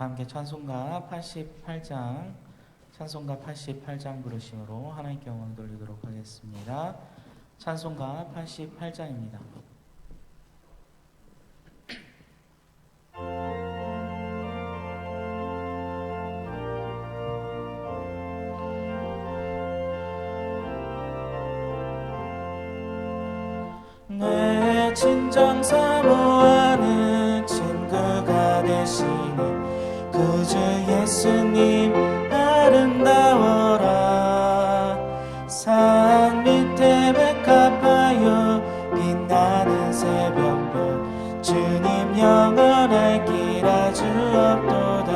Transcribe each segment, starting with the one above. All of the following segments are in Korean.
함께 찬송가 88장 부르심으로 하나님께 영광 돌리도록 하겠습니다. 찬송가 88장입니다. 내 진정 사모하는 친구가 되시는 구주 예수님 아름다워라. 산 밑에 백합하여 빛나는 새벽별 주님 영원할 길 아주 없도다.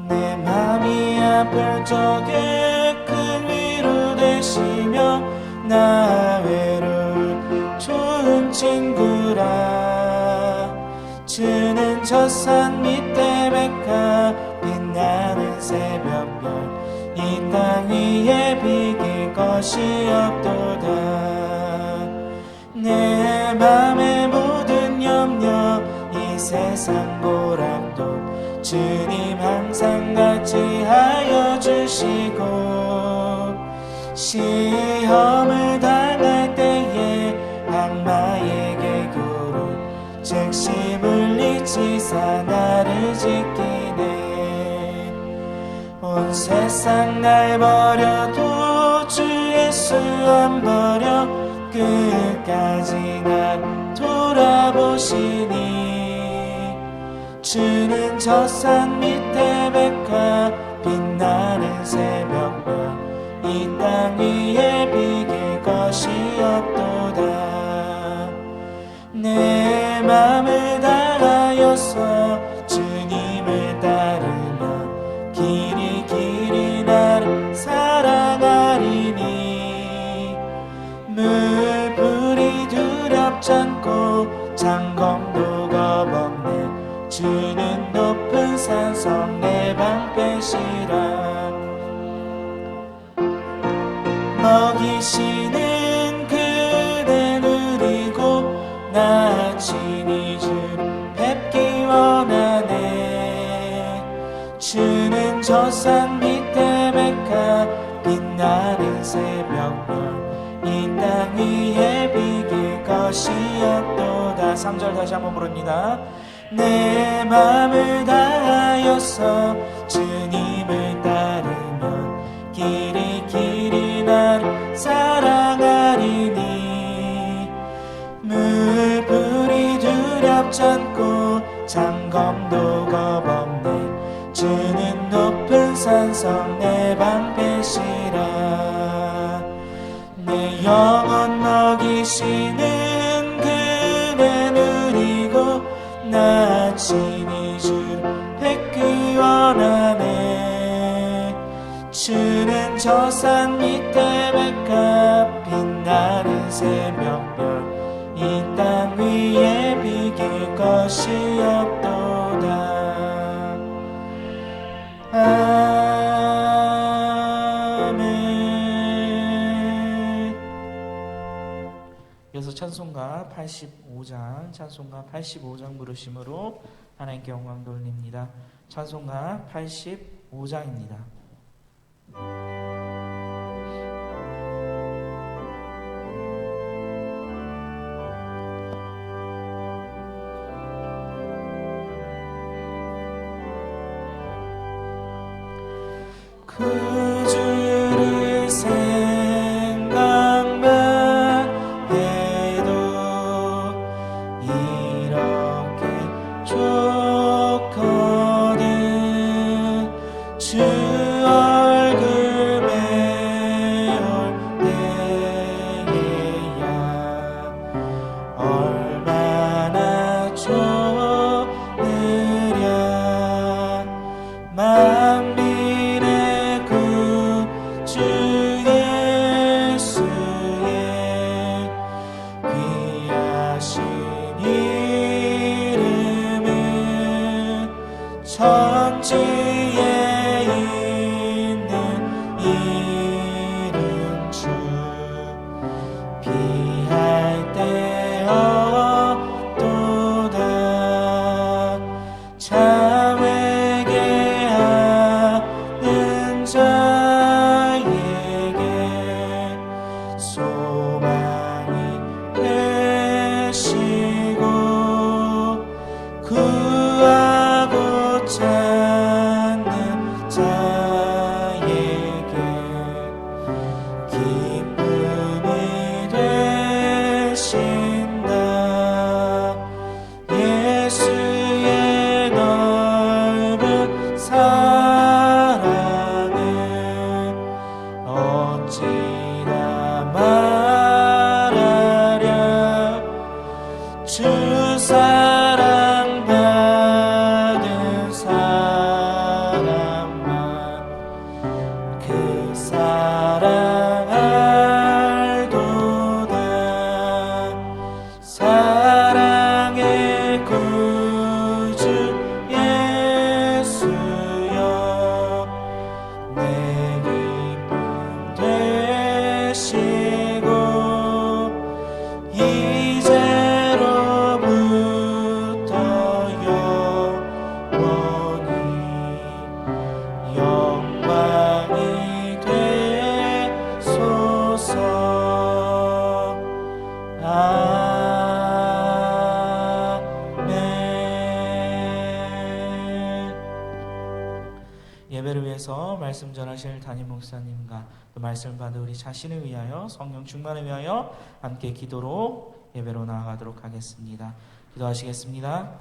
내 맘이 아플 적에 큰 위로 되시며 나 외로울 좋은 친구라. 주는 저 산 밑에 백합 빛나는 새벽별 이 땅 위에 비길 것이 없도다. 내 맘의 모든 염려 이 세상 보람도 주님 항상 같이 하여 주시고 시험을 당할 때에 악마에게 교로 즉시 물리치사 나를 지키네. 온 세상 날 버려도 주 예수 안 버려 끝까지 날 돌아보시니. 주는 저 산 밑에 백합 빛나는 새벽별 이 땅 위에 비길 것이 없도다. 내 맘을 다하여서 주님을 따르며 길이 길이 나를 사랑하리니. 물불이 두렵지 않고 장검도 겁없네. 주는 높은 산성 내 방패시라. 먹이시는 그대 누리고 나 친히 주 뵙기 원하네. 주는 저 산 밑에 백합 빛나는 새벽별 이 땅 위에 비길 것이 없도다. 3절 다시 한번 부릅니다. 내 맘을 다하여서 주님을 따르면 길이 길이 나를 사랑하리니. 물불이 두렵지 않고 장검도 겁없네. 주는 높은 산성 내 방패시라. 내 영혼 먹이시는 그네 누리고 나 친히 주를 뵙기 원하네. 주는 저 산 밑에 백합 빛나는 새벽별 이 땅 위에 비길 것이 없도다. 아멘. 이어서 찬송가 85장 부르심으로 하나님께 영광 돌립니다. 찬송가 85장입니다. 구주를 생각만 해도 이렇게 좋거든. 주 얼굴 배울 때에야 얼마나 좋으랴. 만민의 이제로부터 영원히 영광이 되소서. 아멘. 예배를 위해서 말씀 전하실 담임 목사님과 또 말씀을 받은 우리 자신을 위하여 성령 충만을 위하여 함께 기도로 예배로 나아가도록 하겠습니다. 기도하시겠습니다.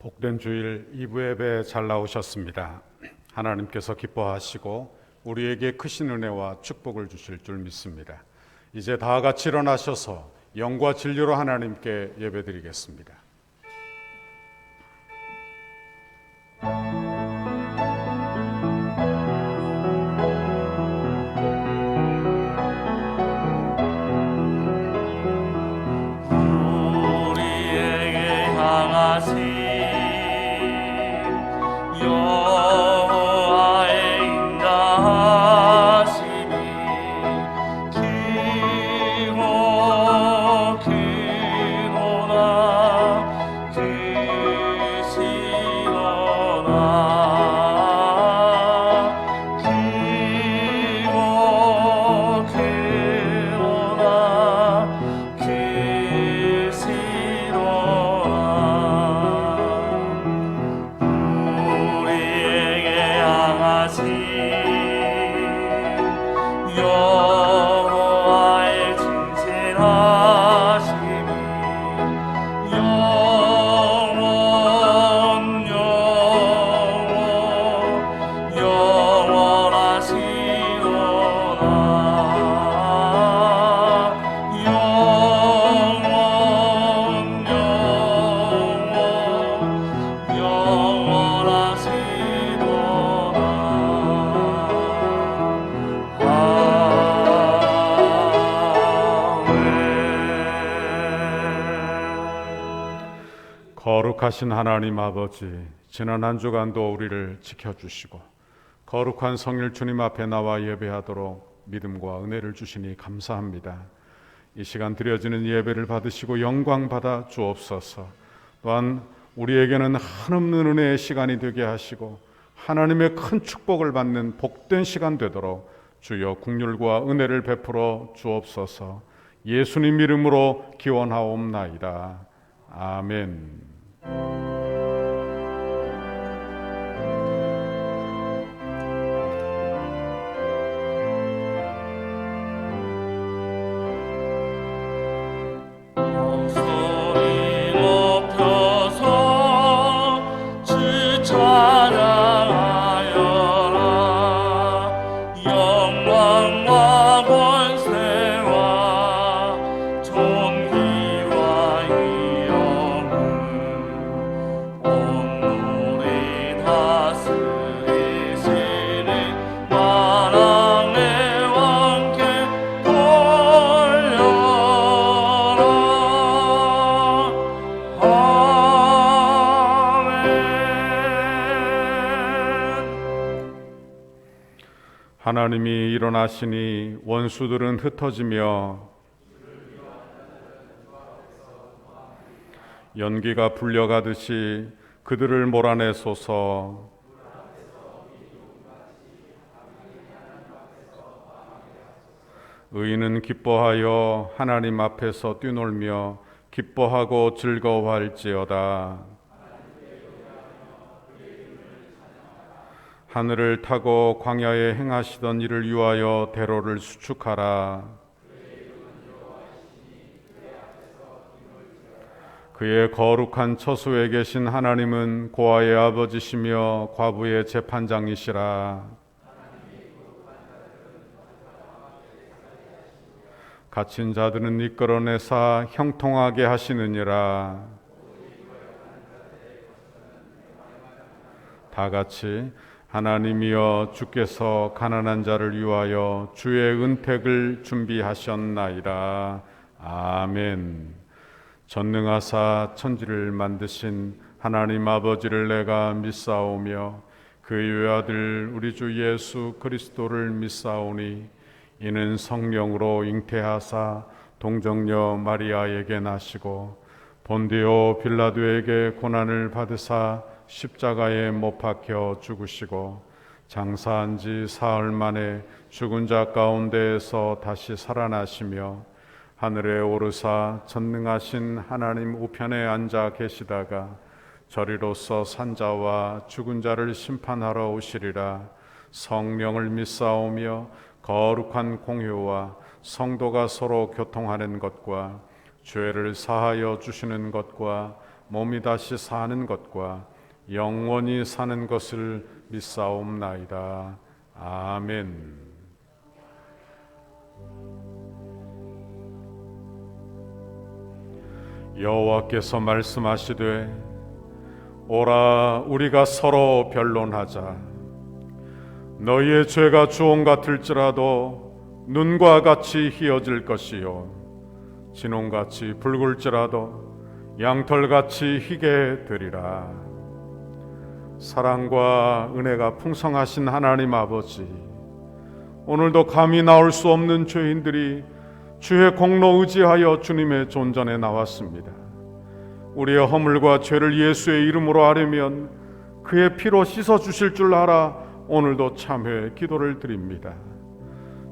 복된 주일 2부 예배 잘 나오셨습니다. 하나님께서 기뻐하시고 우리에게 크신 은혜와 축복을 주실 줄 믿습니다. 이제 다 같이 일어나셔서 영과 진리로 하나님께 예배드리겠습니다. 거룩하신 하나님 아버지, 지난 한 주간도 우리를 지켜주시고 거룩한 성일 주님 앞에 나와 예배하도록 믿음과 은혜를 주시니 감사합니다. 이 시간 드려지는 예배를 받으시고 영광 받아 주옵소서. 또한 우리에게는 한없는 은혜의 시간이 되게 하시고 하나님의 큰 축복을 받는 복된 시간 되도록 주여 긍휼과 은혜를 베풀어 주옵소서. 예수님 이름으로 기원하옵나이다. 아멘. 하나님이 일어나시니 원수들은 흩어지며 연기가 불려가듯이 그들을 몰아내소서. 의인은 기뻐하여 하나님 앞에서 뛰놀며 기뻐하고 즐거워할지어다. 하늘을 타고 광야에 행하시던 일을 위하여 대로를 수축하라. 그의 거룩한 처소에 계신 하나님은 고아의 아버지시며 과부의 재판장이시라. 갇힌 자들은 이끌어내사 형통하게 하시느니라. 다 같이 하나님이여 주께서 가난한 자를 위하여 주의 은택을 준비하셨나이다. 아멘. 전능하사 천지를 만드신 하나님 아버지를 내가 믿사오며 그의 외아들 우리 주 예수 그리스도를 믿사오니 이는 성령으로 잉태하사 동정녀 마리아에게 나시고 본디오 빌라도에게 고난을 받으사 십자가에 못 박혀 죽으시고 장사한 지 사흘 만에 죽은 자 가운데에서 다시 살아나시며 하늘에 오르사 전능하신 하나님 우편에 앉아 계시다가 저리로서 산자와 죽은 자를 심판하러 오시리라. 성령을 믿사오며 거룩한 공효와 성도가 서로 교통하는 것과 죄를 사하여 주시는 것과 몸이 다시 사는 것과 영원히 사는 것을 믿사옵나이다. 아멘. 여호와께서 말씀하시되 오라 우리가 서로 변론하자. 너희의 죄가 주홍 같을지라도 눈과 같이 희어질 것이요 진홍같이 붉을지라도 양털같이 희게 되리라. 사랑과 은혜가 풍성하신 하나님 아버지, 오늘도 감히 나올 수 없는 죄인들이 주의 공로 의지하여 주님의 존전에 나왔습니다. 우리의 허물과 죄를 예수의 이름으로 아뢰면 그의 피로 씻어주실 줄 알아 오늘도 참회 기도를 드립니다.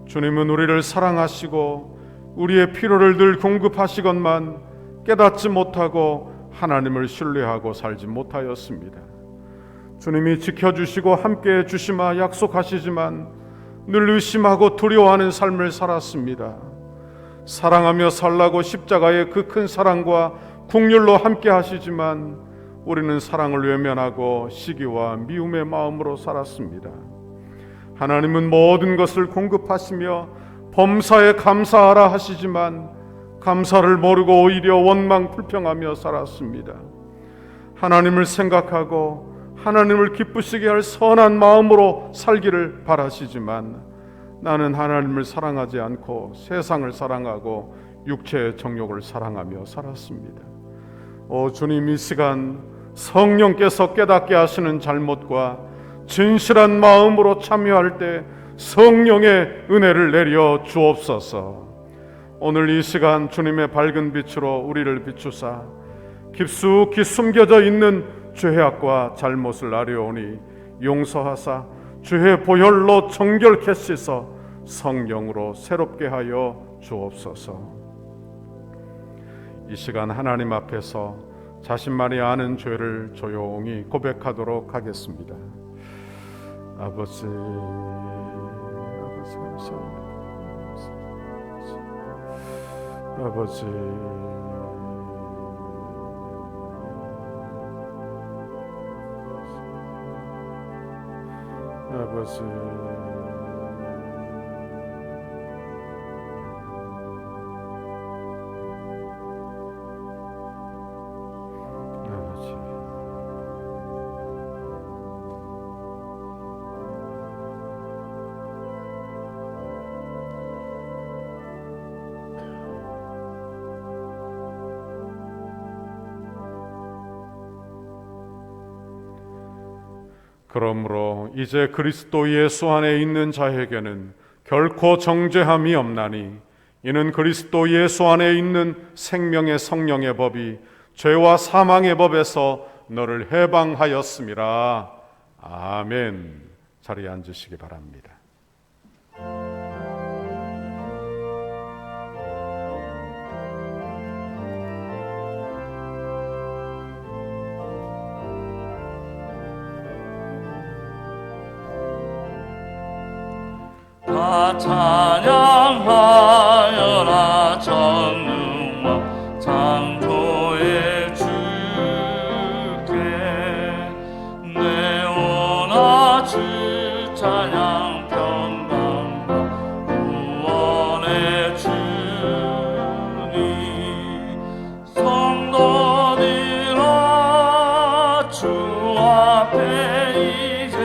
주님은 우리를 사랑하시고 우리의 필요를 늘 공급하시건만 깨닫지 못하고 하나님을 신뢰하고 살지 못하였습니다. 주님이 지켜주시고 함께해 주시마 약속하시지만 늘 의심하고 두려워하는 삶을 살았습니다. 사랑하며 살라고 십자가의 그 큰 사랑과 국률로 함께 하시지만 우리는 사랑을 외면하고 시기와 미움의 마음으로 살았습니다. 하나님은 모든 것을 공급하시며 범사에 감사하라 하시지만 감사를 모르고 오히려 원망 불평하며 살았습니다. 하나님을 생각하고 하나님을 기쁘시게 할 선한 마음으로 살기를 바라시지만 나는 하나님을 사랑하지 않고 세상을 사랑하고 육체의 정욕을 사랑하며 살았습니다. 오 주님, 이 시간 성령께서 깨닫게 하시는 잘못과 진실한 마음으로 참여할 때 성령의 은혜를 내려 주옵소서. 오늘 이 시간 주님의 밝은 빛으로 우리를 비추사 깊숙이 숨겨져 있는 죄악과 잘못을 아뢰오니 용서하사 주의 보혈로 정결케 씻어 성령으로 새롭게 하여 주옵소서. 이 시간 하나님 앞에서 자신만이 아는 죄를 조용히 고백하도록 하겠습니다. 아버지 감사합니다. 아버지 아버지 그러므로 이제 그리스도 예수 안에 있는 자에게는 결코 정죄함이 없나니 이는 그리스도 예수 안에 있는 생명의 성령의 법이 죄와 사망의 법에서 너를 해방하였음이라. 아멘. 자리에 앉으시기 바랍니다. 찬양하여라 전능과 창조의 주께 내 원하 주 찬양 평강과 구원의 주님 성도들아 주 앞에 이제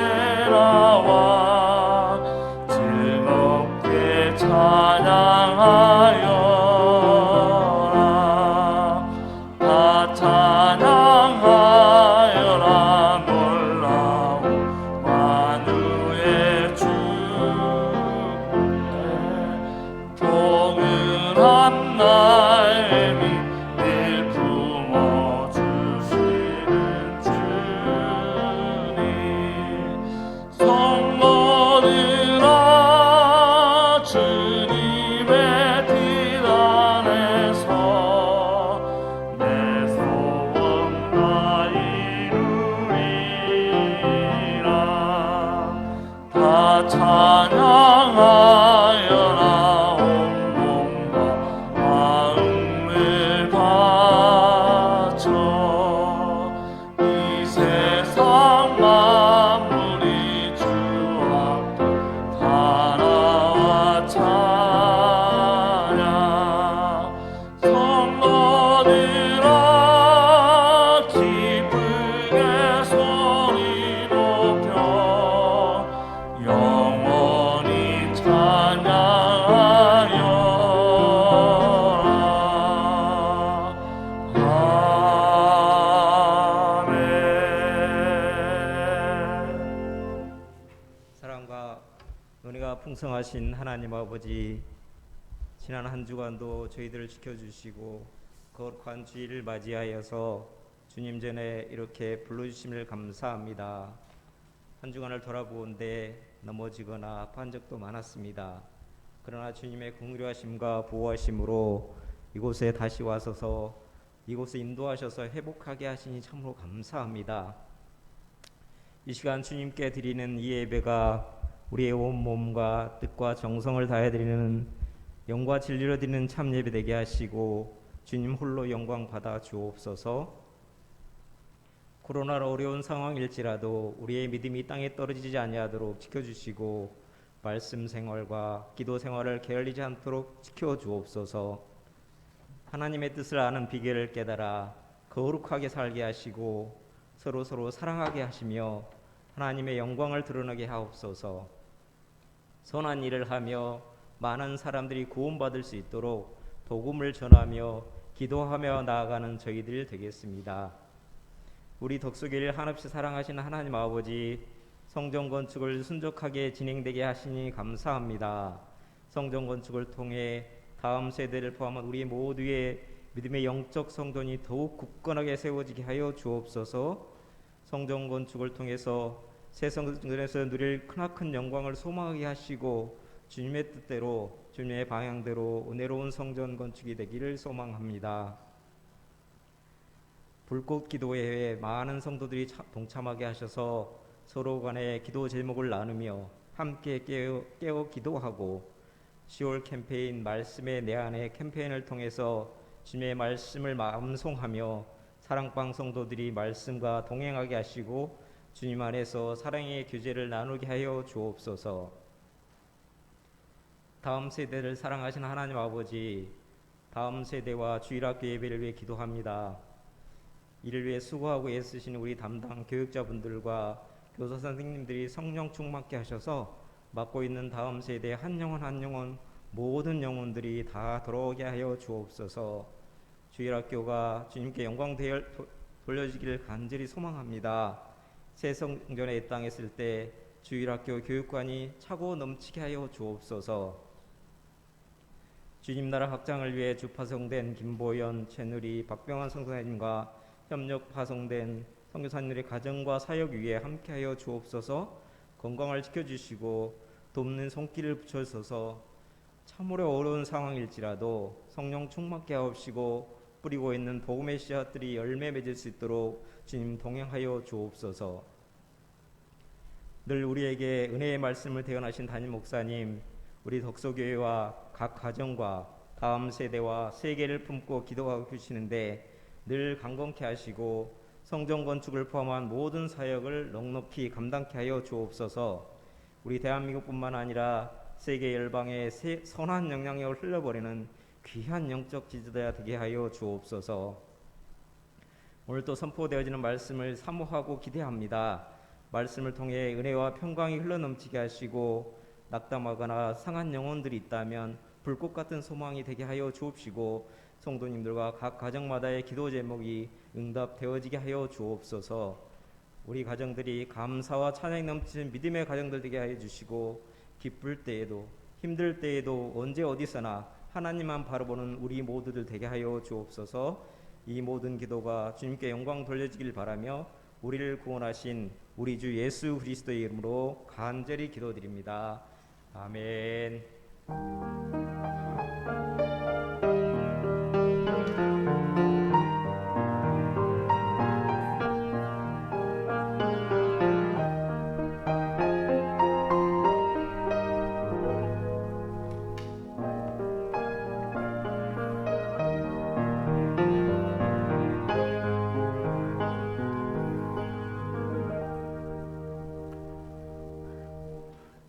나와 찬양하여라 다 찬양하여라 놀라운 만유의 주께 포근한 나의 늘 품어주시는 주님 성도들아 주님의 길 안에서 내 소원 다 이루리라 다 찬양하여라 온 몸과 마음을 바쳐 이 세상 만물이 주 앞에 다 나와 찬양 성도들아 기쁘게 소리 높여 영원히 찬양하여라. 아멘. 사랑과 은혜가 풍성하신 하나님 아버지, 지난 한 주간도 저희들을 지켜주시고 거룩한 주일을 맞이하여서 주님 전에 이렇게 불러주심을 감사합니다. 한 주간을 돌아보는데 넘어지거나 아파한 적도 많았습니다. 그러나 주님의 긍휼하심과 보호하심으로 이곳에 다시 와서서 이곳에 인도하셔서 회복하게 하시니 참으로 감사합니다. 이 시간 주님께 드리는 이 예배가 우리의 온 몸과 뜻과 정성을 다해 드리는 영과 진리로 드리는 참 예배 되게 하시고 주님 홀로 영광 받아 주옵소서. 코로나로 어려운 상황일지라도 우리의 믿음이 땅에 떨어지지 아니하도록 지켜주시고 말씀 생활과 기도 생활을 게을리지 않도록 지켜주옵소서. 하나님의 뜻을 아는 비결을 깨달아 거룩하게 살게 하시고 서로 사랑하게 하시며 하나님의 영광을 드러나게 하옵소서. 선한 일을 하며 많은 사람들이 구원받을 수 있도록 복음을 전하며 기도하며 나아가는 저희들 되겠습니다. 우리 덕수교회를 한없이 사랑하시는 하나님 아버지, 성전 건축을 순적하게 진행되게 하시니 감사합니다. 성전 건축을 통해 다음 세대를 포함한 우리 모두의 믿음의 영적 성전이 더욱 굳건하게 세워지게 하여 주옵소서. 성전 건축을 통해서 새 성전에서 누릴 크나큰 영광을 소망하게 하시고 주님의 뜻대로 주님의 방향대로 은혜로운 성전 건축이 되기를 소망합니다. 불꽃 기도회에 많은 성도들이 동참하게 하셔서 서로 간에 기도 제목을 나누며 함께 깨어 기도하고 10월 캠페인 말씀의 내 안에 캠페인을 통해서 주님의 말씀을 암송하며 사랑방 성도들이 말씀과 동행하게 하시고 주님 안에서 사랑의 교제를 나누게 하여 주옵소서. 다음 세대를 사랑하시는 하나님 아버지, 다음 세대와 주일학교 예배를 위해 기도합니다. 이를 위해 수고하고 애쓰시는 우리 담당 교육자분들과 교사 선생님들이 성령 충만케 하셔서 맡고 있는 다음 세대 한 영혼 모든 영혼들이 다 돌아오게 하여 주옵소서. 주일학교가 주님께 영광 돌려주기를 간절히 소망합니다. 새 성전에 이 땅에 있을 때 주일학교 교육관이 차고 넘치게 하여 주옵소서. 주님 나라 확장을 위해 주파송된 김보연, 최누리, 박병환 선교사님과 협력 파송된 선교사님들의 가정과 사역 위에 함께하여 주옵소서. 건강을 지켜주시고 돕는 손길을 붙여서서 참으로 어려운 상황일지라도 성령 충만케 하옵시고 뿌리고 있는 복음의 씨앗들이 열매 맺을 수 있도록 주님 동행하여 주옵소서. 늘 우리에게 은혜의 말씀을 대언하신 담임 목사님, 우리 덕소교회와 각 가정과 다음 세대와 세계를 품고 기도하고 계시는데 늘 강건케 하시고 성전 건축을 포함한 모든 사역을 넉넉히 감당케 하여 주옵소서. 우리 대한민국뿐만 아니라 세계 열방에 선한 영향력을 흘려버리는 귀한 영적 지도자 되게 하여 주옵소서. 오늘 또 선포되어지는 말씀을 사모하고 기대합니다. 말씀을 통해 은혜와 평강이 흘러넘치게 하시고 낙담하거나 상한 영혼들이 있다면 불꽃 같은 소망이 되게 하여 주옵시고 성도님들과 각 가정마다의 기도 제목이 응답되어지게 하여 주옵소서. 우리 가정들이 감사와 찬양이 넘치는 믿음의 가정들 되게 하여 주시고 기쁠 때에도 힘들 때에도 언제 어디서나 하나님만 바라보는 우리 모두들 되게 하여 주옵소서. 이 모든 기도가 주님께 영광 돌려지길 바라며 우리를 구원하신 우리 주 예수 그리스도의 이름으로 간절히 기도드립니다. 아멘.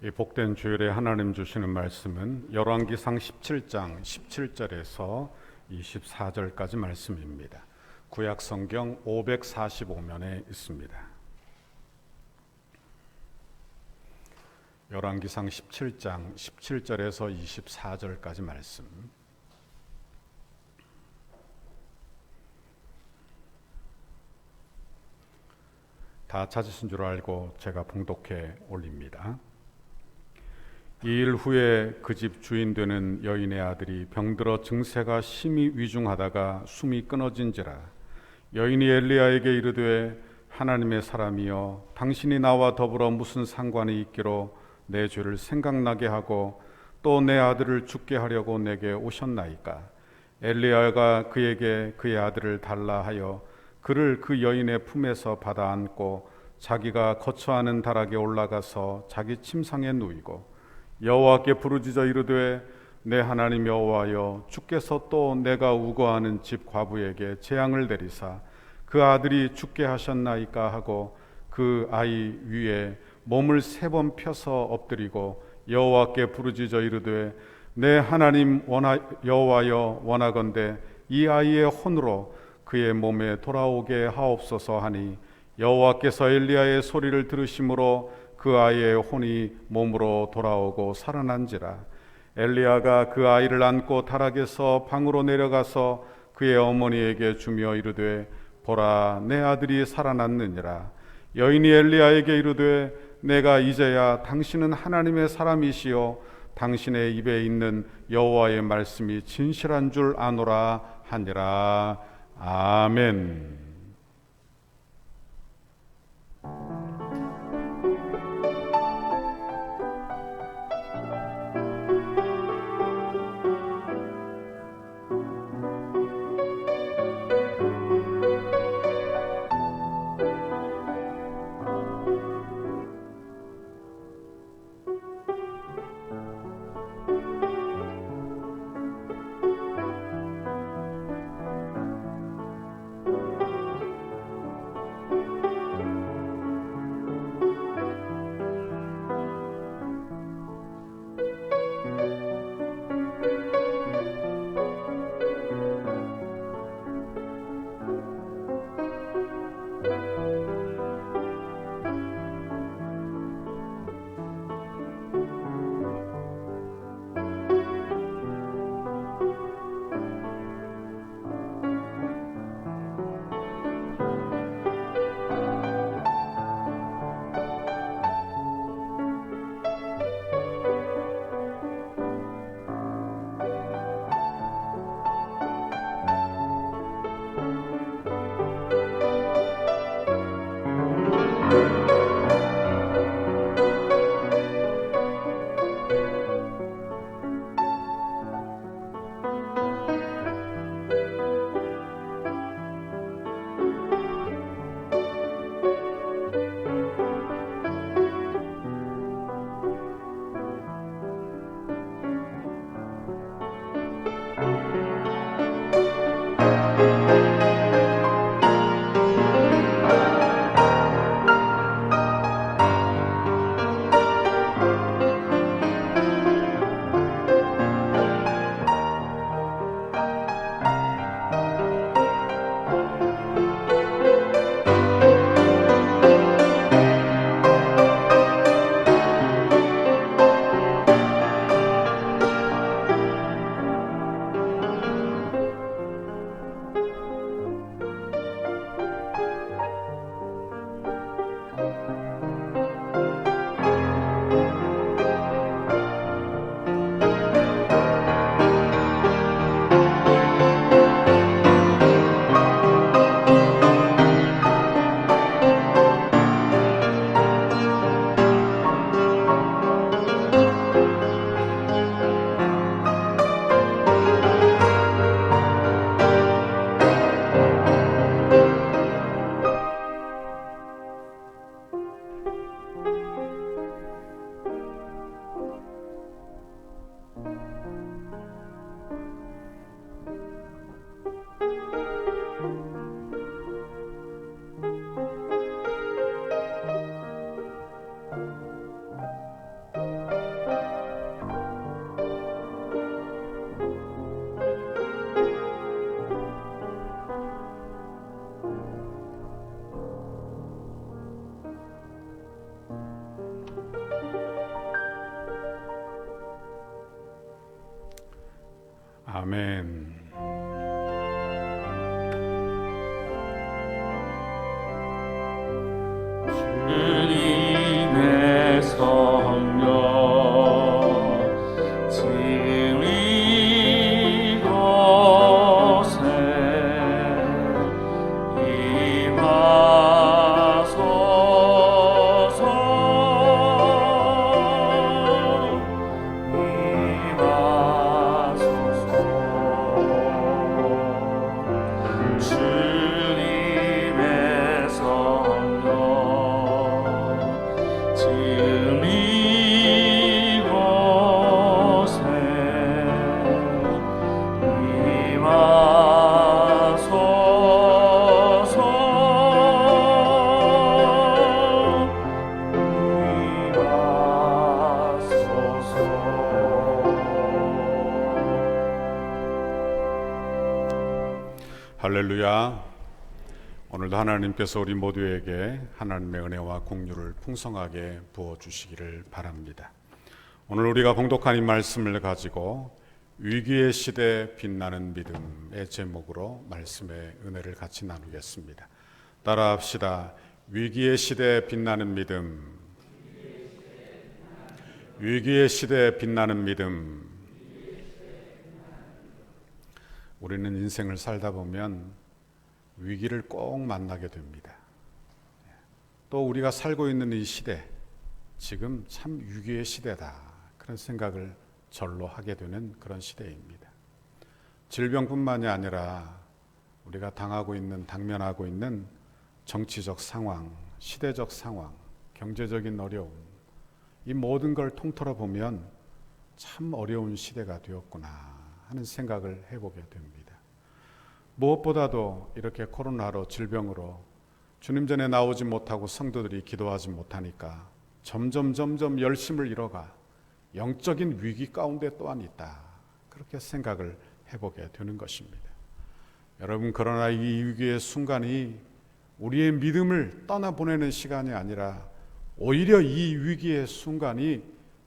이 복된 주일에 하나님 주시는 말씀은 열왕기상 17장 17절에서 24절까지 말씀입니다. 구약 성경 545면에 있습니다. 열왕기상 17장 17절에서 24절까지 말씀. 다 찾으신 줄 알고 제가 봉독해 올립니다. 이 일 후에 그 집 주인 되는 여인의 아들이 병들어 증세가 심히 위중하다가 숨이 끊어진지라. 여인이 엘리야에게 이르되 하나님의 사람이여 당신이 나와 더불어 무슨 상관이 있기로 내 죄를 생각나게 하고 또 내 아들을 죽게 하려고 내게 오셨나이까. 엘리야가 그에게 그의 아들을 달라 하여 그를 그 여인의 품에서 받아 안고 자기가 거처하는 다락에 올라가서 자기 침상에 누이고 여호와께 부르짖어 이르되 내 하나님 여호와여, 주께서 또 내가 우거하는 집 과부에게 재앙을 내리사 그 아들이 죽게 하셨나이까 하고 그 아이 위에 몸을 3번 펴서 엎드리고 여호와께 부르짖어 이르되 내 하나님 여호와여, 원하건대 이 아이의 혼으로 그의 몸에 돌아오게 하옵소서 하니 여호와께서 엘리야의 소리를 들으심으로 그 아이의 혼이 몸으로 돌아오고 살아난지라. 엘리야가 그 아이를 안고 다락에서 방으로 내려가서 그의 어머니에게 주며 이르되 보라, 내 아들이 살아났느니라. 여인이 엘리야에게 이르되 내가 이제야 당신은 하나님의 사람이시요 당신의 입에 있는 여호와의 말씀이 진실한 줄 아노라 하니라. 아멘. 아멘. 할렐루야. 오늘도 하나님께서 우리 모두에게 하나님의 은혜와 공유를 풍성하게 부어주시기를 바랍니다. 오늘 우리가 봉독한 이 말씀을 가지고 위기의 시대에 빛나는 믿음의 제목으로 말씀의 은혜를 같이 나누겠습니다. 따라합시다. 위기의 시대에 빛나는 믿음. 위기의 시대에 빛나는 믿음. 우리는 인생을 살다 보면 위기를 꼭 만나게 됩니다. 또 우리가 살고 있는 이 시대, 지금 참 위기의 시대다, 그런 생각을 절로 하게 되는 그런 시대입니다. 질병뿐만이 아니라 우리가 당면하고 있는 정치적 상황, 시대적 상황, 경제적인 어려움, 이 모든 걸 통틀어 보면 참 어려운 시대가 되었구나 하는 생각을 해보게 됩니다. 무엇보다도 이렇게 코로나로, 질병으로 주님 전에 나오지 못하고 성도들이 기도하지 못하니까 점점 열심을 잃어가 영적인 위기 가운데 또한 있다, 그렇게 생각을 해보게 되는 것입니다. 여러분, 그러나 이 위기의 순간이 우리의 믿음을 떠나보내는 시간이 아니라 오히려 이 위기의 순간이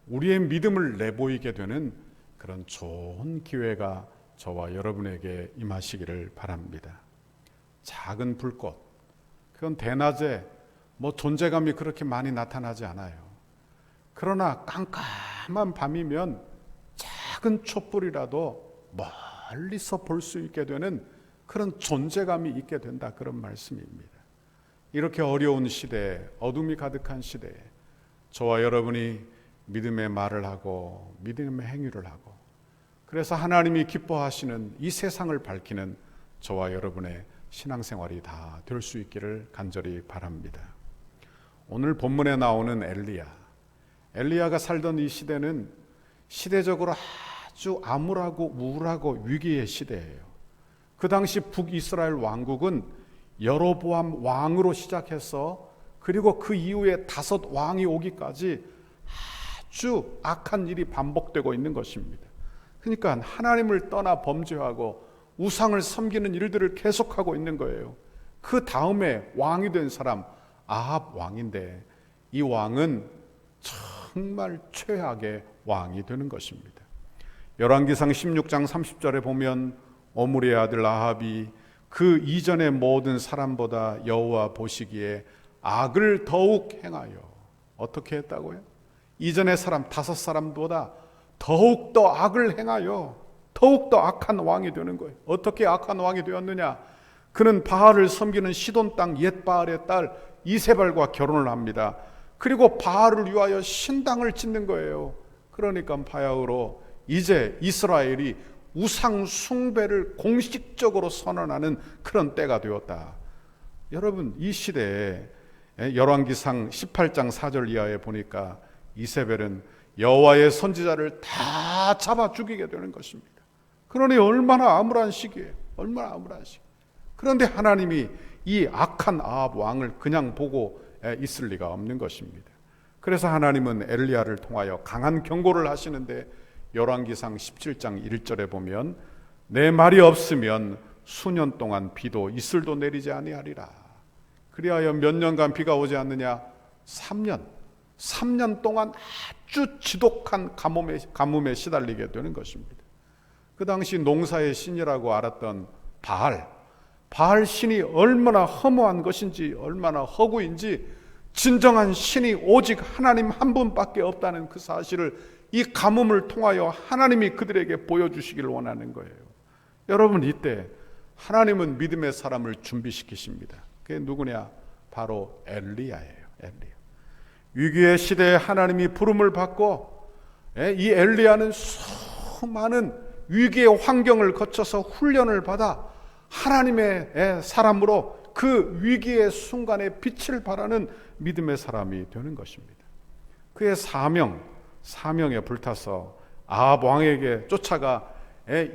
우리의 믿음을 내보이게 되는 그런 좋은 기회가 저와 여러분에게 임하시기를 바랍니다. 작은 불꽃, 그건 대낮에 존재감이 그렇게 많이 나타나지 않아요. 그러나 깜깜한 밤이면 작은 촛불이라도 멀리서 볼 수 있게 되는 그런 존재감이 있게 된다, 그런 말씀입니다. 이렇게 어려운 시대에, 어둠이 가득한 시대에 저와 여러분이 믿음의 말을 하고 믿음의 행위를 하고, 그래서 하나님이 기뻐하시는 이 세상을 밝히는 저와 여러분의 신앙생활이 다 될 수 있기를 간절히 바랍니다. 오늘 본문에 나오는 엘리야가 살던 이 시대는 시대적으로 아주 암울하고 우울하고 위기의 시대예요. 그 당시 북이스라엘 왕국은 여로보암 왕으로 시작해서 그리고 그 이후에 5 왕이 오기까지 아주 악한 일이 반복되고 있는 것입니다. 그러니까 하나님을 떠나 범죄하고 우상을 섬기는 일들을 계속하고 있는 거예요. 그 다음에 왕이 된 사람 아합 왕인데, 이 왕은 정말 최악의 왕이 되는 것입니다. 열왕기상 16장 30절에 보면 오므리의 아들 아합이 그 이전의 모든 사람보다 여호와 보시기에 악을 더욱 행하여, 어떻게 했다고요? 이전의 사람 5 사람보다 더욱더 악을 행하여 더욱더 악한 왕이 되는 거예요. 어떻게 악한 왕이 되었느냐? 그는 바알을 섬기는 시돈 땅 옛바알의 딸 이세벨과 결혼을 합니다. 그리고 바알을 위하여 신당을 짓는 거예요. 그러니까 바야흐로 이제 이스라엘이 우상 숭배를 공식적으로 선언하는 그런 때가 되었다. 여러분, 이 시대에 열왕기상 18장 4절 이하에 보니까 이세벨은 여호와의 선지자를 다 잡아 죽이게 되는 것입니다. 그러니 얼마나 암울한 시기예요. 얼마나 암울한 시기. 그런데 하나님이 이 악한 아합 왕을 그냥 보고 있을 리가 없는 것입니다. 그래서 하나님은 엘리야를 통하여 강한 경고를 하시는데, 열왕기상 17장 1절에 보면 내 말이 없으면 수년 동안 비도 이슬도 내리지 아니하리라. 그리하여 몇 년간 비가 오지 않느냐? 3년 동안 아주 지독한 가뭄에 시달리게 되는 것입니다. 그 당시 농사의 신이라고 알았던 바알 신이 얼마나 허무한 것인지, 얼마나 허구인지, 진정한 신이 오직 하나님 한 분밖에 없다는 그 사실을 이 가뭄을 통하여 하나님이 그들에게 보여주시기를 원하는 거예요. 여러분, 이때 하나님은 믿음의 사람을 준비시키십니다. 그게 누구냐? 바로 엘리야예요. 위기의 시대에 하나님이 부름을 받고, 이 엘리야는 수많은 위기의 환경을 거쳐서 훈련을 받아 하나님의 사람으로 그 위기의 순간에 빛을 발하는 믿음의 사람이 되는 것입니다. 그의 사명에 불타서 아합 왕에게 쫓아가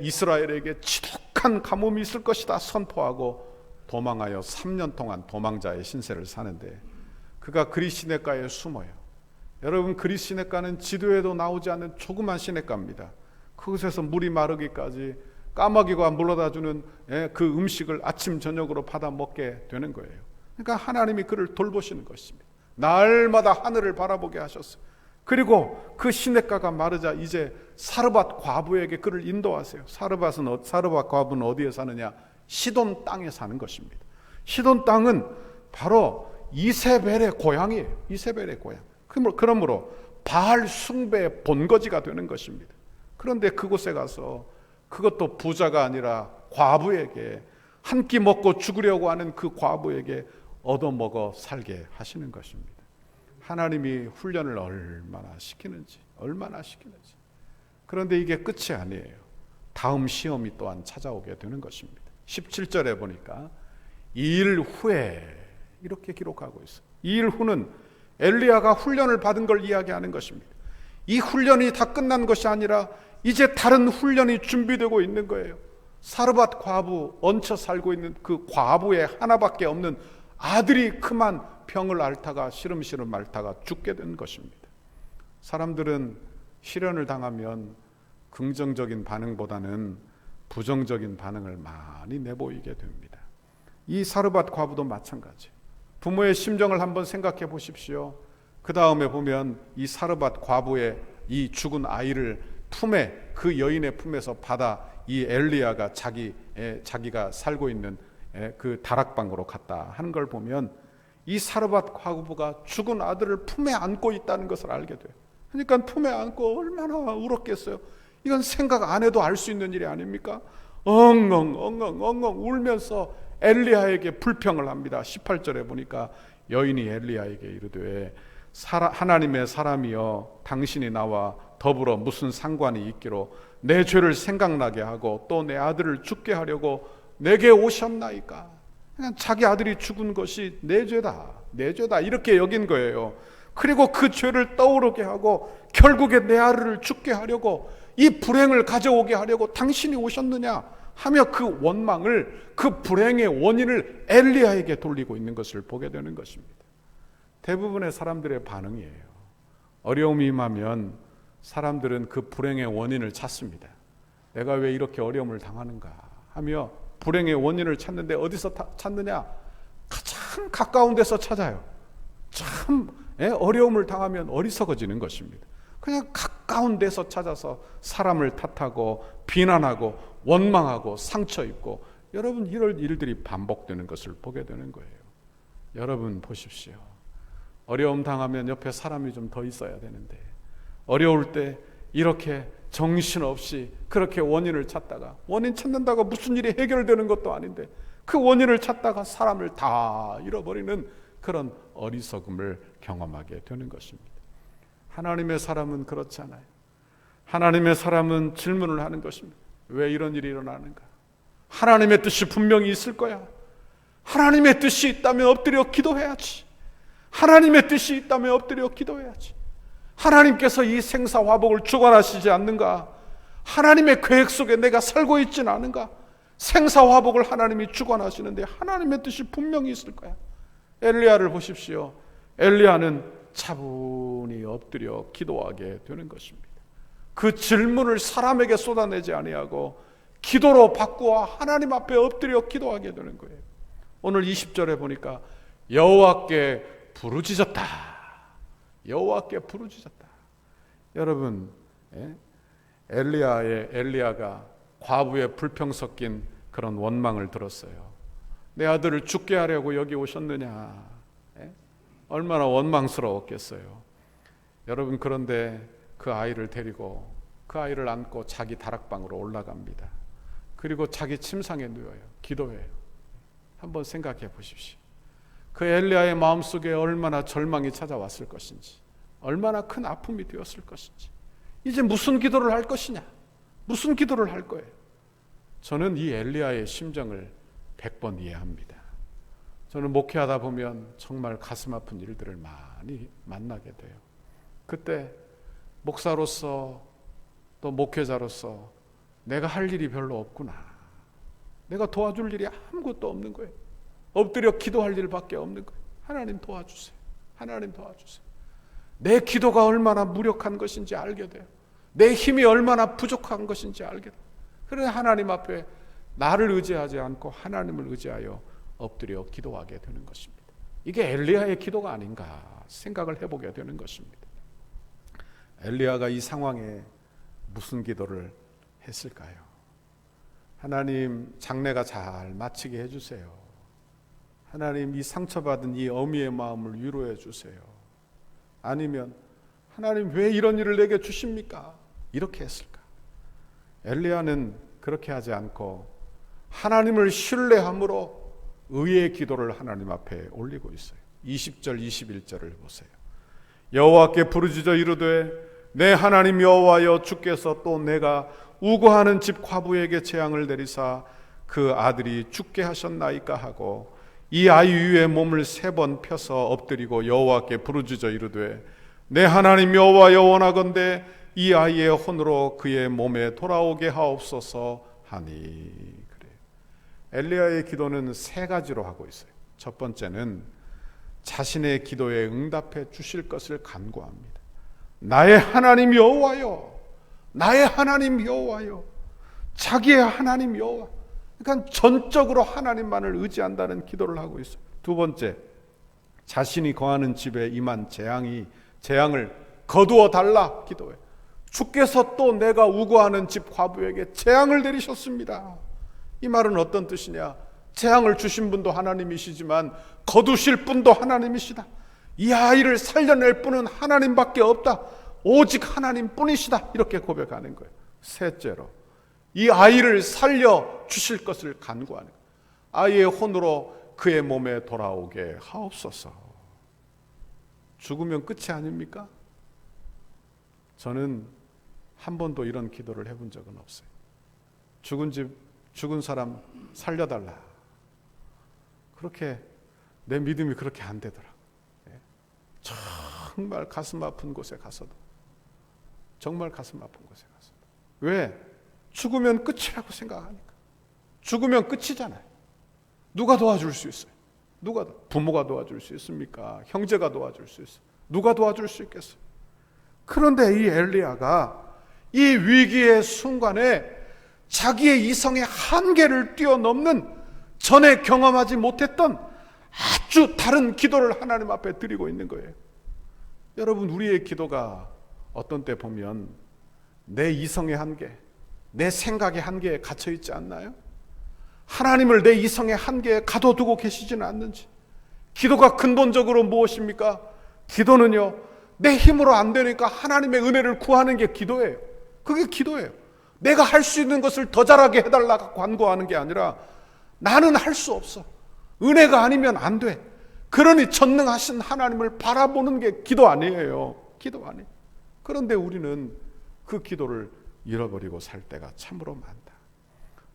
이스라엘에게 지독한 가뭄이 있을 것이다 선포하고 도망하여 3년 동안 도망자의 신세를 사는데, 그가 그릿 시냇가에 숨어요. 여러분, 그릿 시냇가는 지도에도 나오지 않는 조그만 시냇가입니다. 그곳에서 물이 마르기까지 까마귀가 물어다 주는 그 음식을 아침 저녁으로 받아 먹게 되는 거예요. 그러니까 하나님이 그를 돌보시는 것입니다. 날마다 하늘을 바라보게 하셨어요. 그리고 그 시냇가가 마르자 이제 사르밧 과부에게 그를 인도하세요. 사르밧 과부는 어디에 사느냐? 시돈 땅에 사는 것입니다. 시돈 땅은 바로 이세벨의 고향이에요. 이세벨의 고향. 그러므로 바알 숭배의 본거지가 되는 것입니다. 그런데 그곳에 가서 그것도 부자가 아니라 과부에게 한 끼 먹고 죽으려고 하는 그 과부에게 얻어먹어 살게 하시는 것입니다. 하나님이 훈련을 얼마나 시키는지. 그런데 이게 끝이 아니에요. 다음 시험이 또한 찾아오게 되는 것입니다. 17절에 보니까 2일 후에 이렇게 기록하고 있어요. 2일 후는 엘리야가 훈련을 받은 걸 이야기하는 것입니다. 이 훈련이 다 끝난 것이 아니라 이제 다른 훈련이 준비되고 있는 거예요. 사르밧 과부, 얹혀 살고 있는 그 과부의 하나밖에 없는 아들이 그만 병을 앓다가 시름시름 앓다가 죽게 된 것입니다. 사람들은 시련을 당하면 긍정적인 반응보다는 부정적인 반응을 많이 내보이게 됩니다. 이 사르밧 과부도 마찬가지예요. 부모의 심정을 한번 생각해 보십시오. 그 다음에 보면 이 사르밧 과부의 이 죽은 아이를 품에, 그 여인의 품에서 받아 이 엘리야가 자기가 살고 있는 그 다락방으로 갔다 하는 걸 보면 이 사르밧 과부가 죽은 아들을 품에 안고 있다는 것을 알게 돼요. 그러니까 품에 안고 얼마나 울었겠어요. 이건 생각 안 해도 알 수 있는 일이 아닙니까? 엉엉 울면서 엘리야에게 불평을 합니다. 18절에 보니까 여인이 엘리야에게 이르되 하나님의 사람이여 당신이 나와 더불어 무슨 상관이 있기로 내 죄를 생각나게 하고 또 내 아들을 죽게 하려고 내게 오셨나이까. 그냥 자기 아들이 죽은 것이 내 죄다 이렇게 여긴 거예요. 그리고 그 죄를 떠오르게 하고 결국에 내 아들을 죽게 하려고, 이 불행을 가져오게 하려고 당신이 오셨느냐 하며 그 원망을, 그 불행의 원인을 엘리야에게 돌리고 있는 것을 보게 되는 것입니다. 대부분의 사람들의 반응이에요. 어려움이 임하면 사람들은 그 불행의 원인을 찾습니다. 내가 왜 이렇게 어려움을 당하는가 하며 불행의 원인을 찾는데 어디서 찾느냐? 가장 가까운 데서 찾아요. 참 어려움을 당하면 어리석어지는 것입니다. 그냥 가까운 데서 찾아서 사람을 탓하고 비난하고 원망하고 상처 입고, 여러분 이런 일들이 반복되는 것을 보게 되는 거예요. 여러분 보십시오. 어려움 당하면 옆에 사람이 좀 더 있어야 되는데, 어려울 때 이렇게 정신없이 그렇게 원인을 찾다가, 원인 찾는다고 무슨 일이 해결되는 것도 아닌데 그 원인을 찾다가 사람을 다 잃어버리는 그런 어리석음을 경험하게 되는 것입니다. 하나님의 사람은 그렇지 않아요. 하나님의 사람은 질문을 하는 것입니다. 왜 이런 일이 일어나는가? 하나님의 뜻이 분명히 있을 거야. 하나님의 뜻이 있다면 엎드려 기도해야지. 하나님의 뜻이 있다면 엎드려 기도해야지. 하나님께서 이 생사화복을 주관하시지 않는가? 하나님의 계획 속에 내가 살고 있지는 않은가? 생사화복을 하나님이 주관하시는데 하나님의 뜻이 분명히 있을 거야. 엘리야를 보십시오. 엘리야는 차분히 엎드려 기도하게 되는 것입니다. 그 질문을 사람에게 쏟아내지 아니하고 기도로 바꾸어 하나님 앞에 엎드려 기도하게 되는 거예요. 오늘 20절에 보니까 여호와께 부르짖었다. 여호와께 부르짖었다. 여러분, 엘리야가 과부의 불평 섞인 그런 원망을 들었어요. 내 아들을 죽게 하려고 여기 오셨느냐. 얼마나 원망스러웠겠어요. 여러분, 그런데 그 아이를 데리고, 그 아이를 안고 자기 다락방으로 올라갑니다. 그리고 자기 침상에 누워요. 기도해요. 한번 생각해 보십시오. 그 엘리야의 마음속에 얼마나 절망이 찾아왔을 것인지, 얼마나 큰 아픔이 되었을 것인지, 이제 무슨 기도를 할 것이냐, 무슨 기도를 할 거예요. 저는 이 엘리야의 심정을 100번 이해합니다. 저는 목회하다 보면 정말 가슴 아픈 일들을 많이 만나게 돼요. 그때 목사로서 또 목회자로서 내가 할 일이 별로 없구나, 내가 도와줄 일이 아무것도 없는 거예요. 엎드려 기도할 일밖에 없는 거예요. 하나님 도와주세요. 하나님 도와주세요. 내 기도가 얼마나 무력한 것인지 알게 돼요. 내 힘이 얼마나 부족한 것인지 알게 돼요. 그래 하나님 앞에 나를 의지하지 않고 하나님을 의지하여 엎드려 기도하게 되는 것입니다. 이게 엘리야의 기도가 아닌가 생각을 해보게 되는 것입니다. 엘리야가 이 상황에 무슨 기도를 했을까요? 하나님, 장래가 잘 마치게 해주세요. 하나님, 이 상처받은 이 어미의 마음을 위로해 주세요. 아니면 하나님, 왜 이런 일을 내게 주십니까? 이렇게 했을까? 엘리야는 그렇게 하지 않고 하나님을 신뢰함으로 의의 기도를 하나님 앞에 올리고 있어요. 20절 21절을 보세요. 여호와께 부르짖어 이르되 내 하나님 여호와여, 주께서 또 내가 우고하는 집 과부에게 재앙을 내리사 그 아들이 죽게 하셨나이까 하고 이 아이 위에 몸을 3번 펴서 엎드리고 여호와께 부르짖어 이르되 내 하나님 여호와여, 원하건대 이 아이의 혼으로 그의 몸에 돌아오게 하옵소서 하니. 그래요. 엘리야의 기도는 3가지로 하고 있어요. 첫 번째는 자신의 기도에 응답해 주실 것을 간구합니다. 나의 하나님 여호와여, 나의 하나님 여호와여, 자기의 하나님 여호와. 그러니까 전적으로 하나님만을 의지한다는 기도를 하고 있어요. 두 번째, 자신이 거하는 집에 임한 재앙을 거두어 달라 기도해. 주께서 또 내가 우고하는 집 과부에게 재앙을 내리셨습니다. 이 말은 어떤 뜻이냐? 재앙을 주신 분도 하나님이시지만 거두실 분도 하나님이시다. 이 아이를 살려낼 분은 하나님밖에 없다. 오직 하나님뿐이시다. 이렇게 고백하는 거예요. 셋째로, 이 아이를 살려 주실 것을 간구하는 거예요. 아이의 혼으로 그의 몸에 돌아오게 하옵소서. 죽으면 끝이 아닙니까? 저는 한 번도 이런 기도를 해본 적은 없어요. 죽은 사람 살려달라. 그렇게 내 믿음이 그렇게 안 되더라. 정말 가슴 아픈 곳에 가서도, 정말 가슴 아픈 곳에 가서도. 왜? 죽으면 끝이라고 생각하니까. 죽으면 끝이잖아요. 누가 도와줄 수 있어요? 부모가 도와줄 수 있습니까? 형제가 도와줄 수 있어요? 누가 도와줄 수 있겠어요? 그런데 이 엘리야가 이 위기의 순간에 자기의 이성의 한계를 뛰어넘는 전에 경험하지 못했던 아주 다른 기도를 하나님 앞에 드리고 있는 거예요. 여러분, 우리의 기도가 어떤 때 보면 내 이성의 한계, 내 생각의 한계에 갇혀 있지 않나요? 하나님을 내 이성의 한계에 가둬두고 계시지는 않는지. 기도가 근본적으로 무엇입니까? 기도는요, 내 힘으로 안 되니까 하나님의 은혜를 구하는 게 기도예요. 그게 기도예요. 내가 할 수 있는 것을 더 잘하게 해달라고 간구하는 게 아니라 나는 할 수 없어. 은혜가 아니면 안 돼. 그러니 전능하신 하나님을 바라보는 게 기도 아니에요. 기도 아니에요. 그런데 우리는 그 기도를 잃어버리고 살 때가 참으로 많다.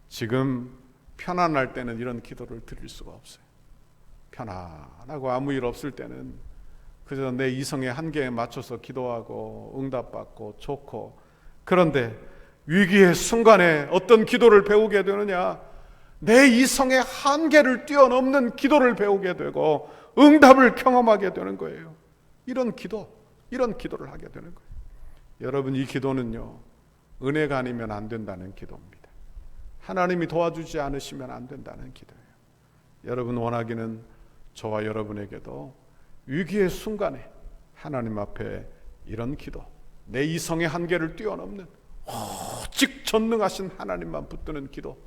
지금 편안할 때는 이런 기도를 드릴 수가 없어요. 편안하고 아무 일 없을 때는 그저 내 이성의 한계에 맞춰서 기도하고 응답받고 좋고. 그런데 위기의 순간에 어떤 기도를 배우게 되느냐? 내 이성의 한계를 뛰어넘는 기도를 배우게 되고 응답을 경험하게 되는 거예요. 이런 기도를 하게 되는 거예요. 여러분, 이 기도는요, 은혜가 아니면 안 된다는 기도입니다. 하나님이 도와주지 않으시면 안 된다는 기도예요. 여러분 원하기는 저와 여러분에게도 위기의 순간에 하나님 앞에 이런 기도, 내 이성의 한계를 뛰어넘는 오직 전능하신 하나님만 붙드는 기도,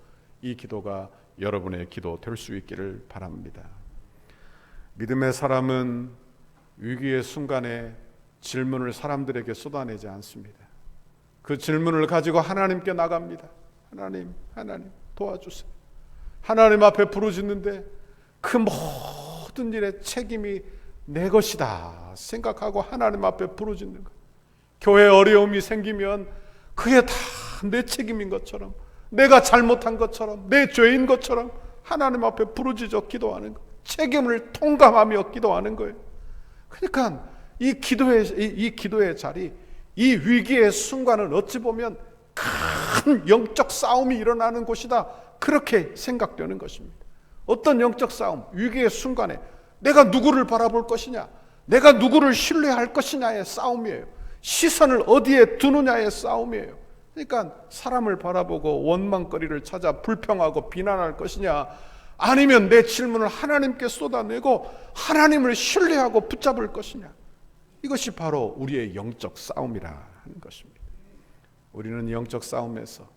이 기도가 여러분의 기도 될 수 있기를 바랍니다. 믿음의 사람은 위기의 순간에 질문을 사람들에게 쏟아내지 않습니다. 그 질문을 가지고 하나님께 나갑니다. 하나님 도와주세요. 하나님 앞에 부르짖는데 그 모든 일의 책임이 내 것이다 생각하고 하나님 앞에 부르짖는 것. 교회에 어려움이 생기면 그게 다 내 책임인 것처럼, 내가 잘못한 것처럼, 내 죄인 것처럼 하나님 앞에 부르짖어 기도하는 것. 책임을 통감하며 기도하는 거예요. 그러니까 이 기도의 자리, 이 위기의 순간은 어찌 보면 큰 영적 싸움이 일어나는 곳이다, 그렇게 생각되는 것입니다. 어떤 영적 싸움? 위기의 순간에 내가 누구를 바라볼 것이냐, 내가 누구를 신뢰할 것이냐의 싸움이에요. 시선을 어디에 두느냐의 싸움이에요. 그러니까 사람을 바라보고 원망거리를 찾아 불평하고 비난할 것이냐, 아니면 내 질문을 하나님께 쏟아내고 하나님을 신뢰하고 붙잡을 것이냐. 이것이 바로 우리의 영적 싸움이라 하는 것입니다. 우리는 영적 싸움에서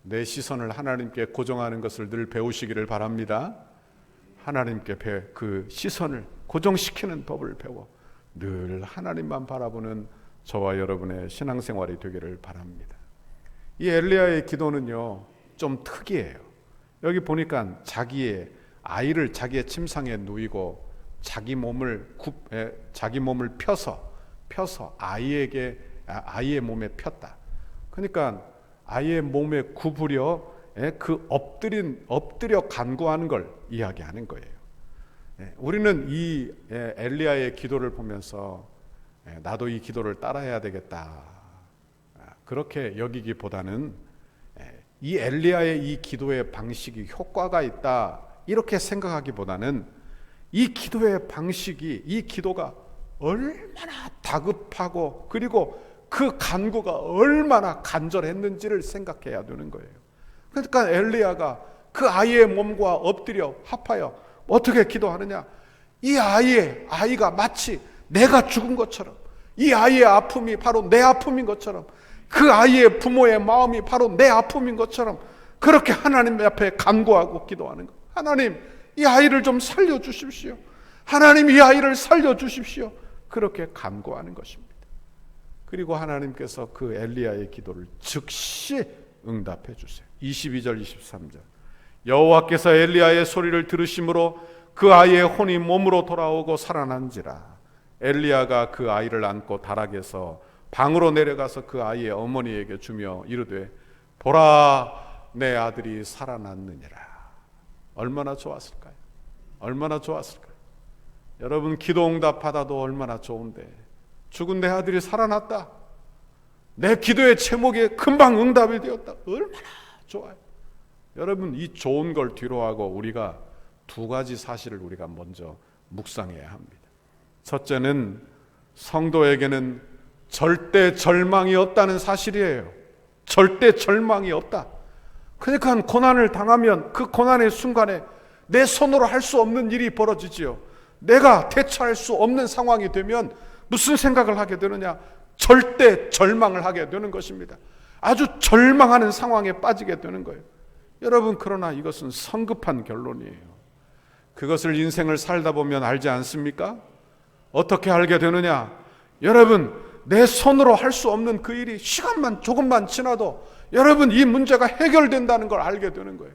내 시선을 하나님께 고정하는 것을 늘 배우시기를 바랍니다. 하나님께 그 시선을 고정시키는 법을 배워 늘 하나님만 바라보는 저와 여러분의 신앙생활이 되기를 바랍니다. 이 엘리야의 기도는요, 좀 특이해요. 여기 보니까 자기의 아이를 자기의 침상에 누이고 자기 몸을 펴서 아이의 몸에 폈다. 그러니까 아이의 몸에 굽으려 그 엎드려 간구하는 걸 이야기하는 거예요. 우리는 이 엘리야의 기도를 보면서 나도 이 기도를 따라해야 되겠다, 그렇게 여기기보다는 이 엘리야의 이 기도의 방식이 효과가 있다, 이렇게 생각하기보다는 이 기도의 방식이, 이 기도가 얼마나 다급하고 그리고 그 간구가 얼마나 간절했는지를 생각해야 되는 거예요. 그러니까 엘리야가 그 아이의 몸과 엎드려 합하여 어떻게 기도하느냐, 이 아이가 마치 내가 죽은 것처럼, 이 아이의 아픔이 바로 내 아픔인 것처럼, 그 아이의 부모의 마음이 바로 내 아픔인 것처럼 그렇게 하나님 앞에 간구하고 기도하는 거예요. 하나님, 이 아이를 좀 살려주십시오. 하나님, 이 아이를 살려주십시오. 그렇게 간구하는 것입니다. 그리고 하나님께서 그 엘리야의 기도를 즉시 응답해 주세요. 22절 23절 여호와께서 엘리야의 소리를 들으심으로 그 아이의 혼이 몸으로 돌아오고 살아난지라. 엘리야가 그 아이를 안고 다락에서 방으로 내려가서 그 아이의 어머니에게 주며 이르되 보라, 내 아들이 살아났느니라. 얼마나 좋았을까요? 얼마나 좋았을까요? 여러분, 기도 응답 받아도 얼마나 좋은데, 죽은 내 아들이 살아났다, 내 기도의 제목이 금방 응답이 되었다, 얼마나 좋아요. 여러분, 이 좋은 걸 뒤로하고 우리가 두 가지 사실을 우리가 먼저 묵상해야 합니다. 첫째는 성도에게는 절대 절망이 없다는 사실이에요. 절대 절망이 없다. 그러니까 고난을 당하면 그 고난의 순간에 내 손으로 할 수 없는 일이 벌어지지요. 내가 대처할 수 없는 상황이 되면 무슨 생각을 하게 되느냐? 절대 절망을 하게 되는 것입니다. 아주 절망하는 상황에 빠지게 되는 거예요. 여러분, 그러나 이것은 성급한 결론이에요. 그것을 인생을 살다 보면 알지 않습니까? 어떻게 알게 되느냐? 여러분, 내 손으로 할 수 없는 그 일이 시간만 조금만 지나도 여러분, 이 문제가 해결된다는 걸 알게 되는 거예요.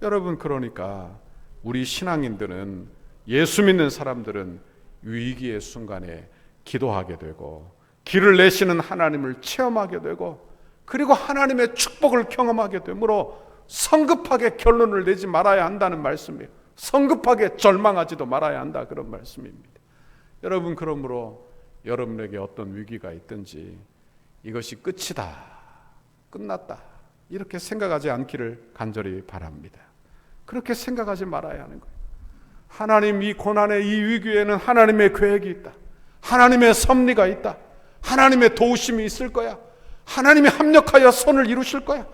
여러분, 그러니까 우리 신앙인들은, 예수 믿는 사람들은 위기의 순간에 기도하게 되고 길을 내시는 하나님을 체험하게 되고 그리고 하나님의 축복을 경험하게 되므로 성급하게 결론을 내지 말아야 한다는 말씀이에요. 성급하게 절망하지도 말아야 한다, 그런 말씀입니다. 여러분, 그러므로 여러분에게 어떤 위기가 있든지 이것이 끝이다, 끝났다, 이렇게 생각하지 않기를 간절히 바랍니다. 그렇게 생각하지 말아야 하는 거예요. 하나님, 이 고난의 이 위기에는 하나님의 계획이 있다, 하나님의 섭리가 있다, 하나님의 도우심이 있을 거야, 하나님이 합력하여 선을 이루실 거야.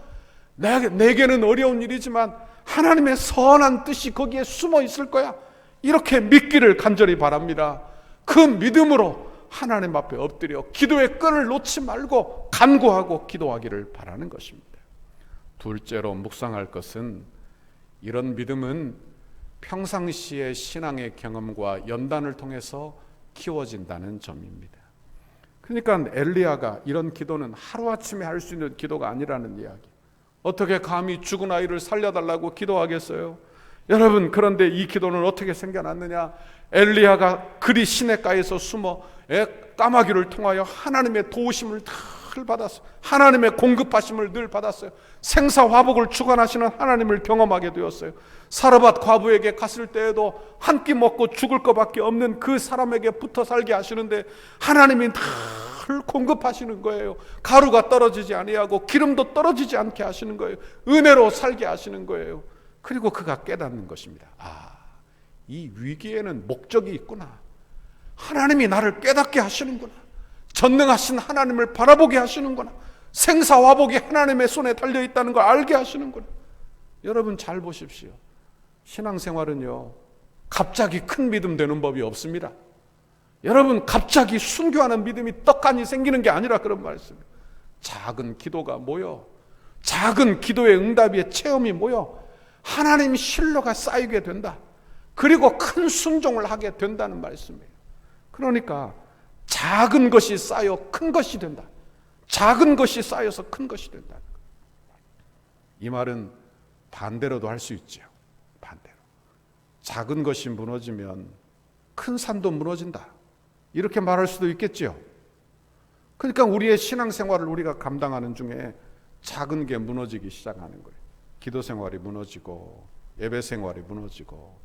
내게는 어려운 일이지만 하나님의 선한 뜻이 거기에 숨어 있을 거야. 이렇게 믿기를 간절히 바랍니다. 그 믿음으로 하나님 앞에 엎드려 기도의 끈을 놓지 말고 간구하고 기도하기를 바라는 것입니다. 둘째로 묵상할 것은, 이런 믿음은 평상시의 신앙의 경험과 연단을 통해서 키워진다는 점입니다. 그러니까 엘리야가 이런 기도는 하루아침에 할 수 있는 기도가 아니라는 이야기. 어떻게 감히 죽은 아이를 살려달라고 기도하겠어요? 여러분, 그런데 이 기도는 어떻게 생겨났느냐? 엘리야가 그리 시냇가에서 숨어 까마귀를 통하여 하나님의 도우심을 늘 받았어요. 하나님의 공급하심을 늘 받았어요. 생사화복을 주관하시는 하나님을 경험하게 되었어요. 사르밧 과부에게 갔을 때에도 한 끼 먹고 죽을 것밖에 없는 그 사람에게 붙어 살게 하시는데 하나님이 늘 공급하시는 거예요. 가루가 떨어지지 아니하고 기름도 떨어지지 않게 하시는 거예요. 은혜로 살게 하시는 거예요. 그리고 그가 깨닫는 것입니다. 이 위기에는 목적이 있구나. 하나님이 나를 깨닫게 하시는구나. 전능하신 하나님을 바라보게 하시는구나. 생사화복이 하나님의 손에 달려 있다는 걸 알게 하시는 거예요. 여러분 잘 보십시오. 신앙생활은요, 갑자기 큰 믿음 되는 법이 없습니다. 여러분 갑자기 순교하는 믿음이 떡하니 생기는 게 아니라 그런 말씀이에요. 작은 기도가 모여, 작은 기도의 응답의 체험이 모여 하나님 신뢰가 쌓이게 된다. 그리고 큰 순종을 하게 된다는 말씀이에요. 그러니까 작은 것이 쌓여 큰 것이 된다. 작은 것이 쌓여서 큰 것이 된다. 이 말은 반대로도 할 수 있죠. 반대로. 작은 것이 무너지면 큰 산도 무너진다. 이렇게 말할 수도 있겠죠. 그러니까 우리의 신앙생활을 우리가 감당하는 중에 작은 게 무너지기 시작하는 거예요. 기도 생활이 무너지고 예배 생활이 무너지고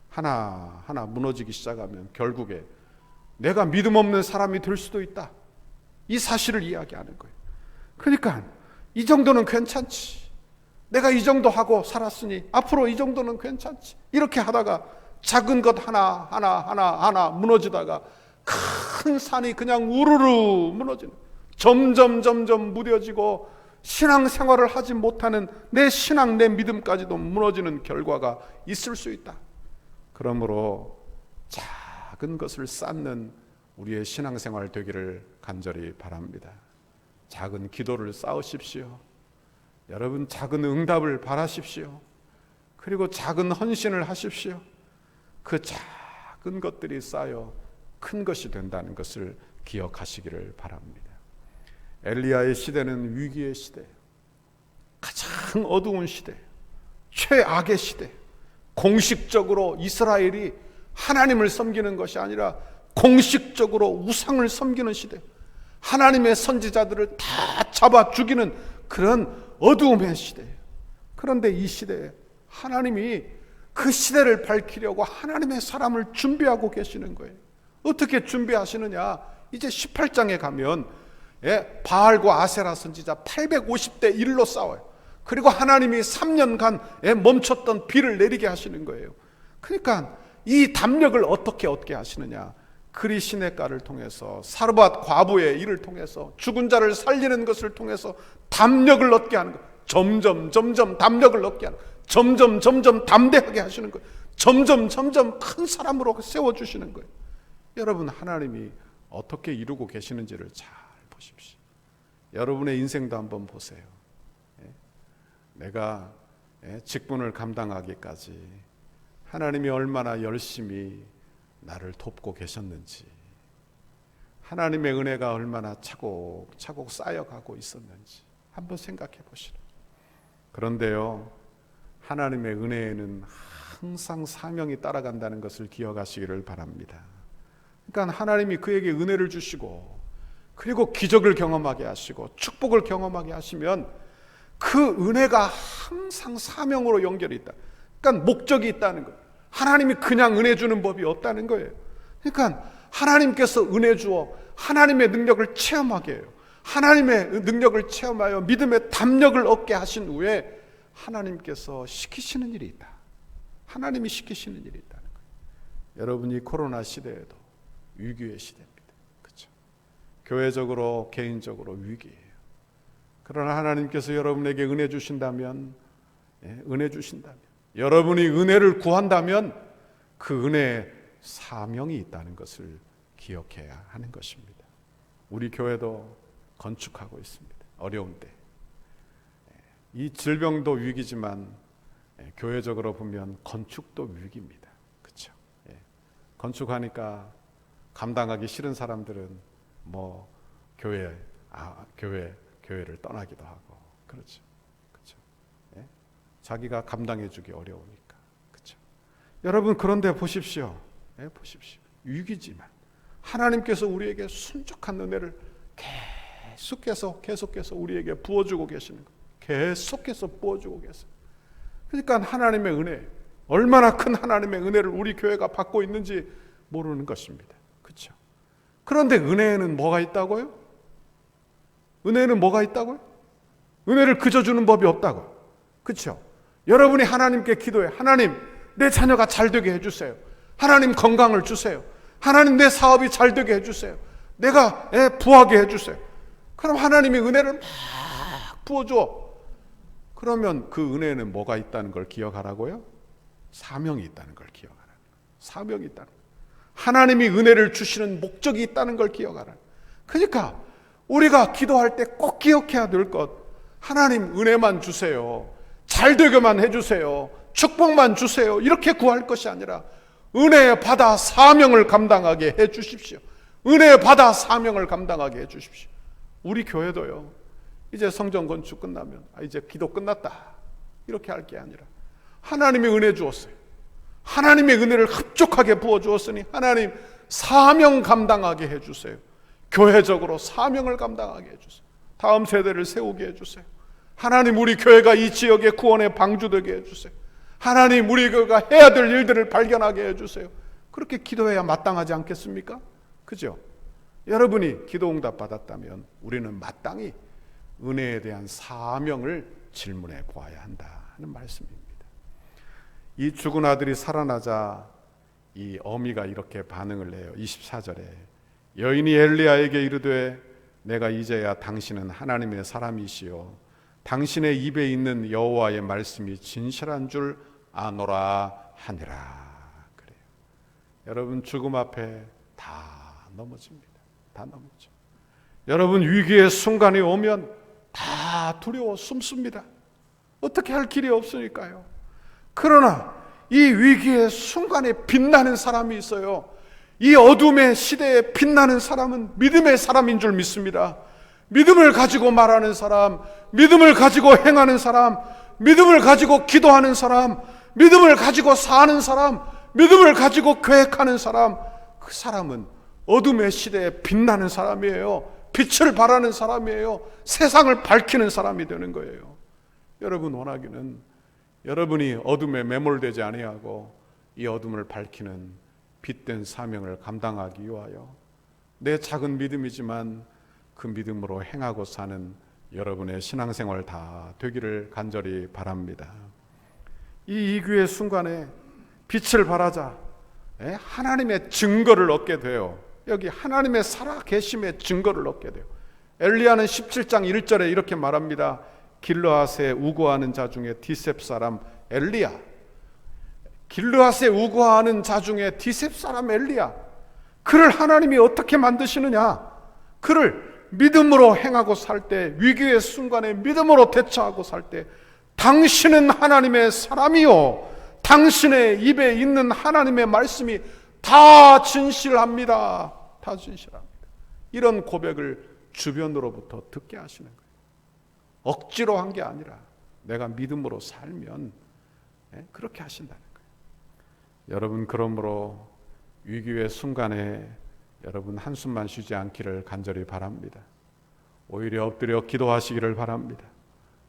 하나하나 무너지기 시작하면 결국에 내가 믿음 없는 사람이 될 수도 있다. 이 사실을 이야기하는 거예요. 그러니까 이 정도는 괜찮지. 내가 이 정도 하고 살았으니 앞으로 이 정도는 괜찮지. 이렇게 하다가 작은 것 하나 무너지다가 큰 산이 그냥 우르르 무너지는, 점점 무뎌지고 신앙생활을 하지 못하는 내 신앙, 내 믿음까지도 무너지는 결과가 있을 수 있다. 그러므로 작은 것을 쌓는 우리의 신앙생활 되기를 간절히 바랍니다. 작은 기도를 쌓으십시오. 여러분 작은 응답을 바라십시오. 그리고 작은 헌신을 하십시오. 그 작은 것들이 쌓여 큰 것이 된다는 것을 기억하시기를 바랍니다. 엘리야의 시대는 위기의 시대예요. 가장 어두운 시대, 최악의 시대. 공식적으로 이스라엘이 하나님을 섬기는 것이 아니라 공식적으로 우상을 섬기는 시대. 하나님의 선지자들을 다 잡아 죽이는 그런 어두움의 시대예요. 그런데 이 시대에 하나님이 그 시대를 밝히려고 하나님의 사람을 준비하고 계시는 거예요. 어떻게 준비하시느냐? 이제 18장에 가면 바알과 아세라 선지자 850대 1로 싸워요. 그리고 하나님이 3년간 멈췄던 비를 내리게 하시는 거예요. 그러니까 이 담력을 어떻게 얻게 하시느냐? 그리 시냇가를 통해서, 사르밧 과부의 일을 통해서, 죽은 자를 살리는 것을 통해서 담력을 얻게 하는 거예요. 점점 담력을 얻게 하는 거예요. 점점 담대하게 하시는 거예요. 점점 큰 사람으로 세워주시는 거예요. 여러분 하나님이 어떻게 이루고 계시는지를 잘 보십시오. 여러분의 인생도 한번 보세요. 내가 직분을 감당하기까지 하나님이 얼마나 열심히 나를 돕고 계셨는지, 하나님의 은혜가 얼마나 차곡차곡 쌓여가고 있었는지 한번 생각해 보시라. 그런데요, 하나님의 은혜에는 항상 사명이 따라간다는 것을 기억하시기를 바랍니다. 그러니까 하나님이 그에게 은혜를 주시고, 그리고 기적을 경험하게 하시고 축복을 경험하게 하시면 그 은혜가 항상 사명으로 연결이 있다. 그러니까 목적이 있다는 거예요. 하나님이 그냥 은혜 주는 법이 없다는 거예요. 그러니까 하나님께서 은혜 주어 하나님의 능력을 체험하게 해요. 하나님의 능력을 체험하여 믿음의 담력을 얻게 하신 후에 하나님께서 시키시는 일이 있다. 하나님이 시키시는 일이 있다는 거예요. 여러분이 코로나 시대에도 위기의 시대입니다. 그렇죠? 교회적으로, 개인적으로 위기예요. 그러나 하나님께서 여러분에게 은혜 주신다면, 여러분이 은혜를 구한다면 그 은혜에 사명이 있다는 것을 기억해야 하는 것입니다. 우리 교회도 건축하고 있습니다. 어려운데. 이 질병도 위기지만 교회적으로 보면 건축도 위기입니다. 그렇죠? 건축하니까 감당하기 싫은 사람들은 뭐 교회를 떠나기도 하고 그렇죠. 그렇죠? 자기가 감당해주기 어려우니까. 그렇죠? 여러분 그런데 보십시오. 보십시오. 위기지만 하나님께서 우리에게 순적한 은혜를 계속해서 우리에게 부어주고 계시는 거예요. 계속해서 부어주고 계세요. 그러니까 하나님의 은혜, 얼마나 큰 하나님의 은혜를 우리 교회가 받고 있는지 모르는 것입니다. 그렇죠? 그런데 은혜에는 뭐가 있다고요? 은혜는 뭐가 있다고요? 은혜를 그저 주는 법이 없다고. 그렇죠? 여러분이 하나님께 기도해. 하나님, 내 자녀가 잘 되게 해주세요. 하나님 건강을 주세요. 하나님 내 사업이 잘 되게 해주세요. 내가 부하게 해주세요. 그럼 하나님이 은혜를 막 부어줘. 그러면 그 은혜에는 뭐가 있다는 걸 기억하라고요? 사명이 있다는 걸 기억하라. 사명이 있다는 걸. 하나님이 은혜를 주시는 목적이 있다는 걸 기억하라. 그러니까 우리가 기도할 때 꼭 기억해야 될 것, 하나님 은혜만 주세요, 잘 되게만 해주세요, 축복만 주세요, 이렇게 구할 것이 아니라 은혜 받아 사명을 감당하게 해주십시오. 은혜 받아 사명을 감당하게 해주십시오. 우리 교회도요, 이제 성전 건축 끝나면 이제 기도 끝났다 이렇게 할 게 아니라 하나님이 은혜 주었어요. 하나님의 은혜를 흡족하게 부어주었으니 하나님 사명 감당하게 해주세요. 교회적으로 사명을 감당하게 해주세요. 다음 세대를 세우게 해주세요. 하나님 우리 교회가 이 지역의 구원의 방주되게 해주세요. 하나님 우리 교회가 해야 될 일들을 발견하게 해주세요. 그렇게 기도해야 마땅하지 않겠습니까? 그죠? 여러분이 기도 응답 받았다면 우리는 마땅히 은혜에 대한 사명을 질문해 보아야 한다는 말씀입니다. 이 죽은 아들이 살아나자 이 어미가 이렇게 반응을 해요. 24절에 여인이 엘리야에게 이르되 내가 이제야 당신은 하나님의 사람이시요 당신의 입에 있는 여호와의 말씀이 진실한 줄 아노라 하니라. 그래요. 여러분 죽음 앞에 다 넘어집니다. 다 넘어져. 여러분 위기의 순간이 오면 다 두려워 숨습니다. 어떻게 할 길이 없으니까요. 그러나 이 위기의 순간에 빛나는 사람이 있어요. 이 어둠의 시대에 빛나는 사람은 믿음의 사람인 줄 믿습니다. 믿음을 가지고 말하는 사람, 믿음을 가지고 행하는 사람, 믿음을 가지고 기도하는 사람, 믿음을 가지고 사는 사람, 믿음을 가지고 계획하는 사람, 그 사람은 어둠의 시대에 빛나는 사람이에요. 빛을 발하는 사람이에요. 세상을 밝히는 사람이 되는 거예요. 여러분 원하기는 여러분이 어둠에 매몰되지 아니하고 이 어둠을 밝히는 빛된 사명을 감당하기 위하여 내 작은 믿음이지만 그 믿음으로 행하고 사는 여러분의 신앙생활 다 되기를 간절히 바랍니다. 이 위기의 순간에 빛을 발하자 하나님의 증거를 얻게 돼요. 여기 하나님의 살아계심의 증거를 얻게 돼요. 엘리야는 17장 1절에 이렇게 말합니다. 길르앗에 우거하는 자 중에 디셉 사람 엘리야. 길르앗에 우거하는 자 중에 디셉 사람 엘리야. 그를 하나님이 어떻게 만드시느냐? 그를 믿음으로 행하고 살 때, 위기의 순간에 믿음으로 대처하고 살 때, 당신은 하나님의 사람이요, 당신의 입에 있는 하나님의 말씀이 다 진실합니다. 다 진실합니다. 이런 고백을 주변으로부터 듣게 하시는 거예요. 억지로 한 게 아니라 내가 믿음으로 살면 그렇게 하신다는 거예요. 여러분 그러므로 위기의 순간에 여러분 한숨만 쉬지 않기를 간절히 바랍니다. 오히려 엎드려 기도하시기를 바랍니다.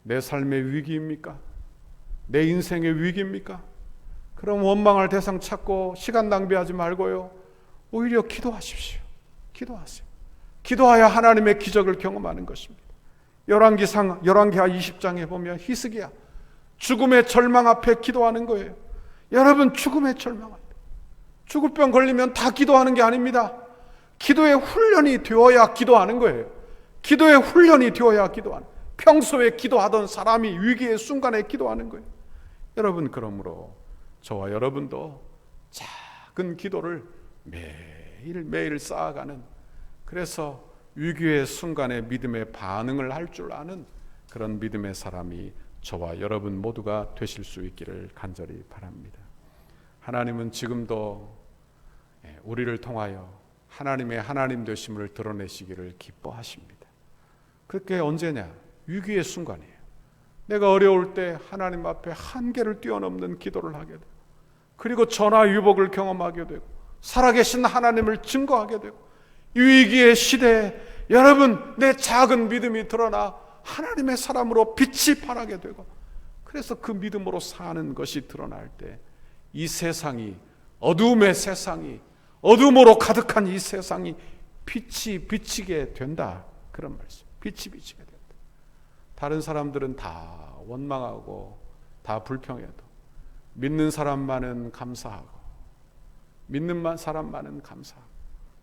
내 삶의 위기입니까? 내 인생의 위기입니까? 그럼 원망할 대상 찾고 시간 낭비하지 말고요, 오히려 기도하십시오. 기도하세요. 기도하여 하나님의 기적을 경험하는 것입니다. 열왕기하 20장에 보면 히스기야 죽음의 절망 앞에 기도하는 거예요. 여러분 죽음의 절망 앞에, 죽을 병 걸리면 다 기도하는 게 아닙니다. 기도의 훈련이 되어야 기도하는 거예요. 기도의 훈련이 되어야 기도하는, 평소에 기도하던 사람이 위기의 순간에 기도하는 거예요. 여러분 그러므로 저와 여러분도 작은 기도를 매일매일 쌓아가는, 그래서 위기의 순간에 믿음의 반응을 할 줄 아는 그런 믿음의 사람이 저와 여러분 모두가 되실 수 있기를 간절히 바랍니다. 하나님은 지금도 우리를 통하여 하나님의 하나님 되심을 드러내시기를 기뻐하십니다. 그게 언제냐? 위기의 순간이에요. 내가 어려울 때 하나님 앞에 한계를 뛰어넘는 기도를 하게 되고, 그리고 전화위복을 경험하게 되고, 살아계신 하나님을 증거하게 되고, 이 위기의 시대에 여러분 내 작은 믿음이 드러나 하나님의 사람으로 빛이 발하게 되고, 그래서 그 믿음으로 사는 것이 드러날 때 이 세상이, 어둠의 세상이, 어둠으로 가득한 이 세상이 빛이 비치게 된다. 그런 말씀. 빛이 비치게 된다. 다른 사람들은 다 원망하고 다 불평해도 믿는 사람만은 감사하고, 믿는 사람만은 감사하고,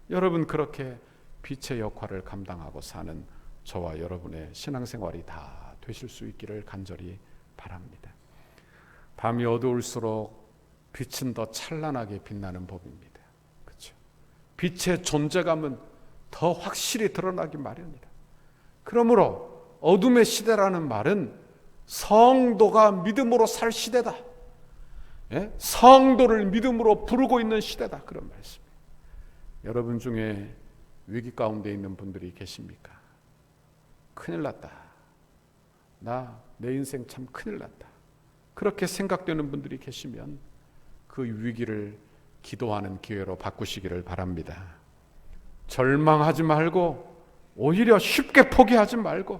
여러분 그렇게 빛의 역할을 감당하고 사는 저와 여러분의 신앙생활이 다 되실 수 있기를 간절히 바랍니다. 밤이 어두울수록 빛은 더 찬란하게 빛나는 법입니다. 그렇죠? 빛의 존재감은 더 확실히 드러나기 마련이다. 그러므로 어둠의 시대라는 말은 성도가 믿음으로 살 시대다. 예? 성도를 믿음으로 부르고 있는 시대다. 그런 말씀이에요. 여러분 중에 위기 가운데 있는 분들이 계십니까? 큰일 났다. 내 인생 참 큰일 났다. 그렇게 생각되는 분들이 계시면 그 위기를 기도하는 기회로 바꾸시기를 바랍니다. 절망하지 말고 오히려 쉽게 포기하지 말고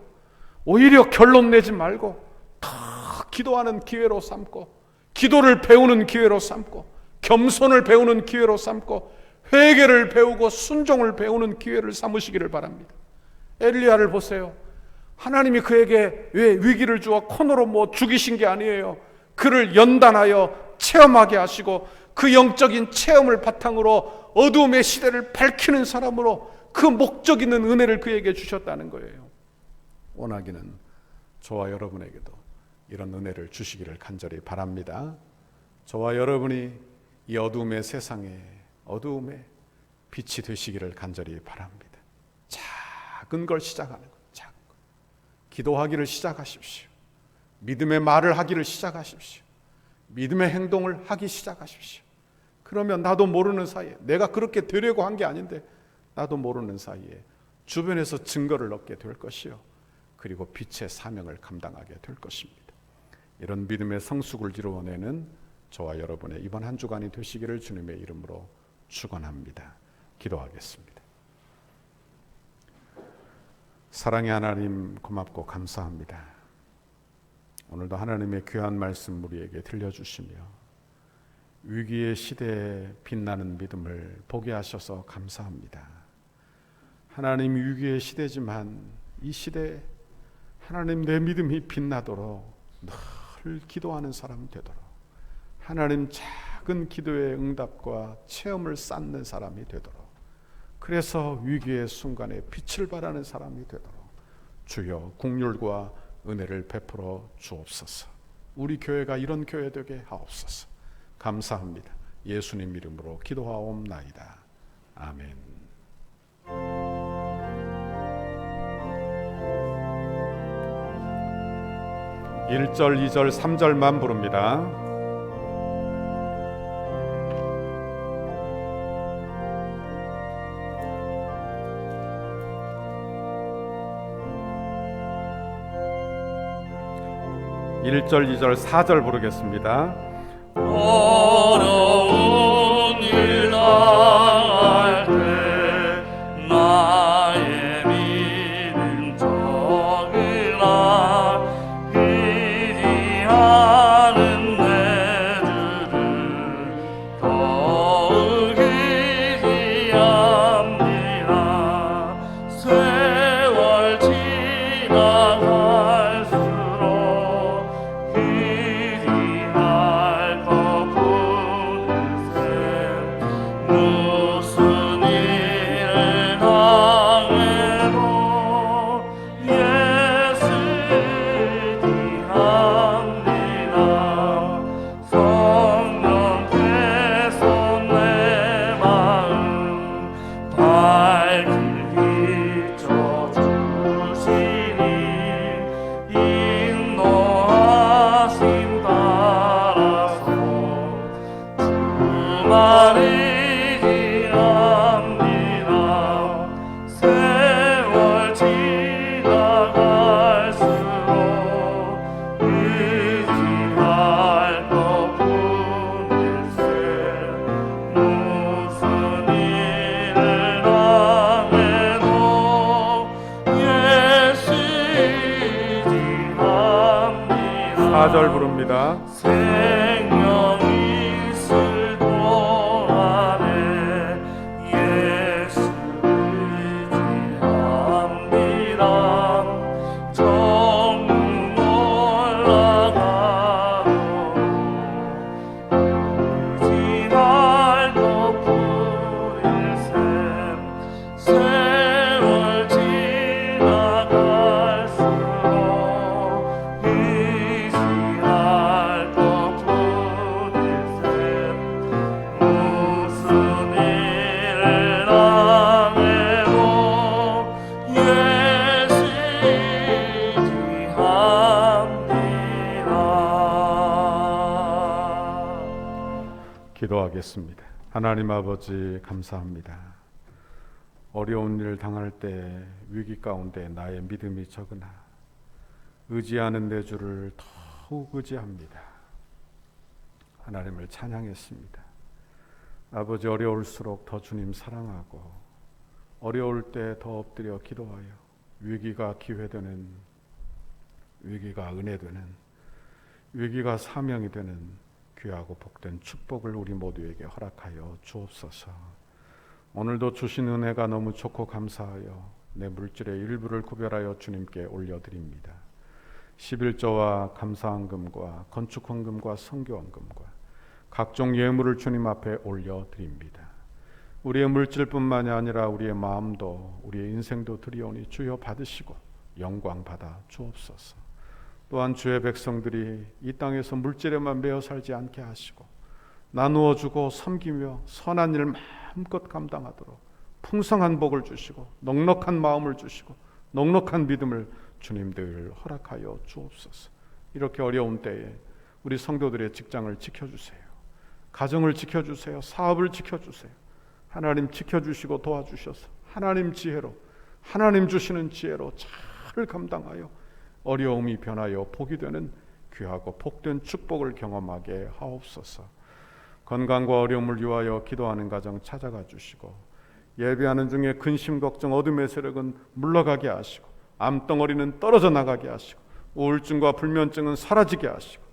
오히려 결론 내지 말고 다 기도하는 기회로 삼고 기도를 배우는 기회로 삼고 겸손을 배우는 기회로 삼고 회개를 배우고 순종을 배우는 기회를 삼으시기를 바랍니다. 엘리야를 보세요. 하나님이 그에게 왜 위기를 주어 코너로 죽이신 게 아니에요. 그를 연단하여 체험하게 하시고 그 영적인 체험을 바탕으로 어두움의 시대를 밝히는 사람으로 그 목적 있는 은혜를 그에게 주셨다는 거예요. 원하기는 저와 여러분에게도 이런 은혜를 주시기를 간절히 바랍니다. 저와 여러분이 이 어두움의 세상에 어두움에 빛이 되시기를 간절히 바랍니다. 작은 걸 시작하는 것, 작은 것. 기도하기를 시작하십시오. 믿음의 말을 하기를 시작하십시오. 믿음의 행동을 하기 시작하십시오. 그러면 나도 모르는 사이에 내가 그렇게 되려고 한 게 아닌데 나도 모르는 사이에 주변에서 증거를 얻게 될 것이요. 그리고 빛의 사명을 감당하게 될 것입니다. 이런 믿음의 성숙을 이루어내는 저와 여러분의 이번 한 주간이 되시기를 주님의 이름으로 축원합니다. 기도하겠습니다. 사랑의 하나님 고맙고 감사합니다. 오늘도 하나님의 귀한 말씀 우리에게 들려주시며 위기의 시대에 빛나는 믿음을 보게 하셔서 감사합니다. 하나님 위기의 시대지만 이 시대에 하나님 내 믿음이 빛나도록 늘 기도하는 사람 되도록 하나님 작은 기도의 응답과 체험을 쌓는 사람이 되도록 그래서 위기의 순간에 빛을 발하는 사람이 되도록 주여 긍휼과 은혜를 베풀어 주옵소서. 우리 교회가 이런 교회 되게 하옵소서. 감사합니다. 예수님 이름으로 기도하옵나이다. 아멘. 1절, 2절, 3절만 부릅니다. (1절) 2절 4절 부르겠습니다. 어려운 일 당할 때 나의 믿음 적으라 의지하는 내들을 더욱 의지합니다. 세월 지나갈수록 의지할 것뿐일세. 무슨 일을 당해도 예수 의지합니다. 성령께서 내 마음 밝히 비춰주시니 인도하심 따라서 주만 의지합니다. 세월 지나갈수록 의지할 것뿐일세. 무슨 일을 당해도 예수 의지합니다. 4절 부릅니다. 생명 있을 동안 기도하겠습니다. 하나님 아버지 감사합니다. 어려운 일 당할 때 위기 가운데 나의 믿음이 적으나 의지하는 내 주를 더욱 의지합니다. 하나님을 찬양했습니다. 아버지 어려울수록 더 주님 사랑하고 어려울 때 더 엎드려 기도하여 위기가 기회되는, 위기가 은혜되는, 위기가 사명이 되는 귀하고 복된 축복을 우리 모두에게 허락하여 주옵소서. 오늘도 주신 은혜가 너무 좋고 감사하여 내 물질의 일부를 구별하여 주님께 올려드립니다. 11조와 감사헌금과 건축헌금과 선교헌금과 각종 예물을 주님 앞에 올려드립니다. 우리의 물질뿐만이 아니라 우리의 마음도 우리의 인생도 드리오니 주여 받으시고 영광 받아 주옵소서. 또한 주의 백성들이 이 땅에서 물질에만 매여 살지 않게 하시고 나누어 주고 섬기며 선한 일 마음껏 감당하도록 풍성한 복을 주시고 넉넉한 마음을 주시고 넉넉한 믿음을 주님 늘 허락하여 주옵소서. 이렇게 어려운 때에 우리 성도들의 직장을 지켜주세요. 가정을 지켜주세요. 사업을 지켜주세요. 하나님 지켜주시고 도와주셔서 하나님 지혜로, 하나님 주시는 지혜로 잘 감당하여 어려움이 변하여 복이 되는 귀하고 복된 축복을 경험하게 하옵소서. 건강과 어려움을 위하여 기도하는 가정 찾아가 주시고 예배하는 중에 근심 걱정 어둠의 세력은 물러가게 하시고 암덩어리는 떨어져 나가게 하시고 우울증과 불면증은 사라지게 하시고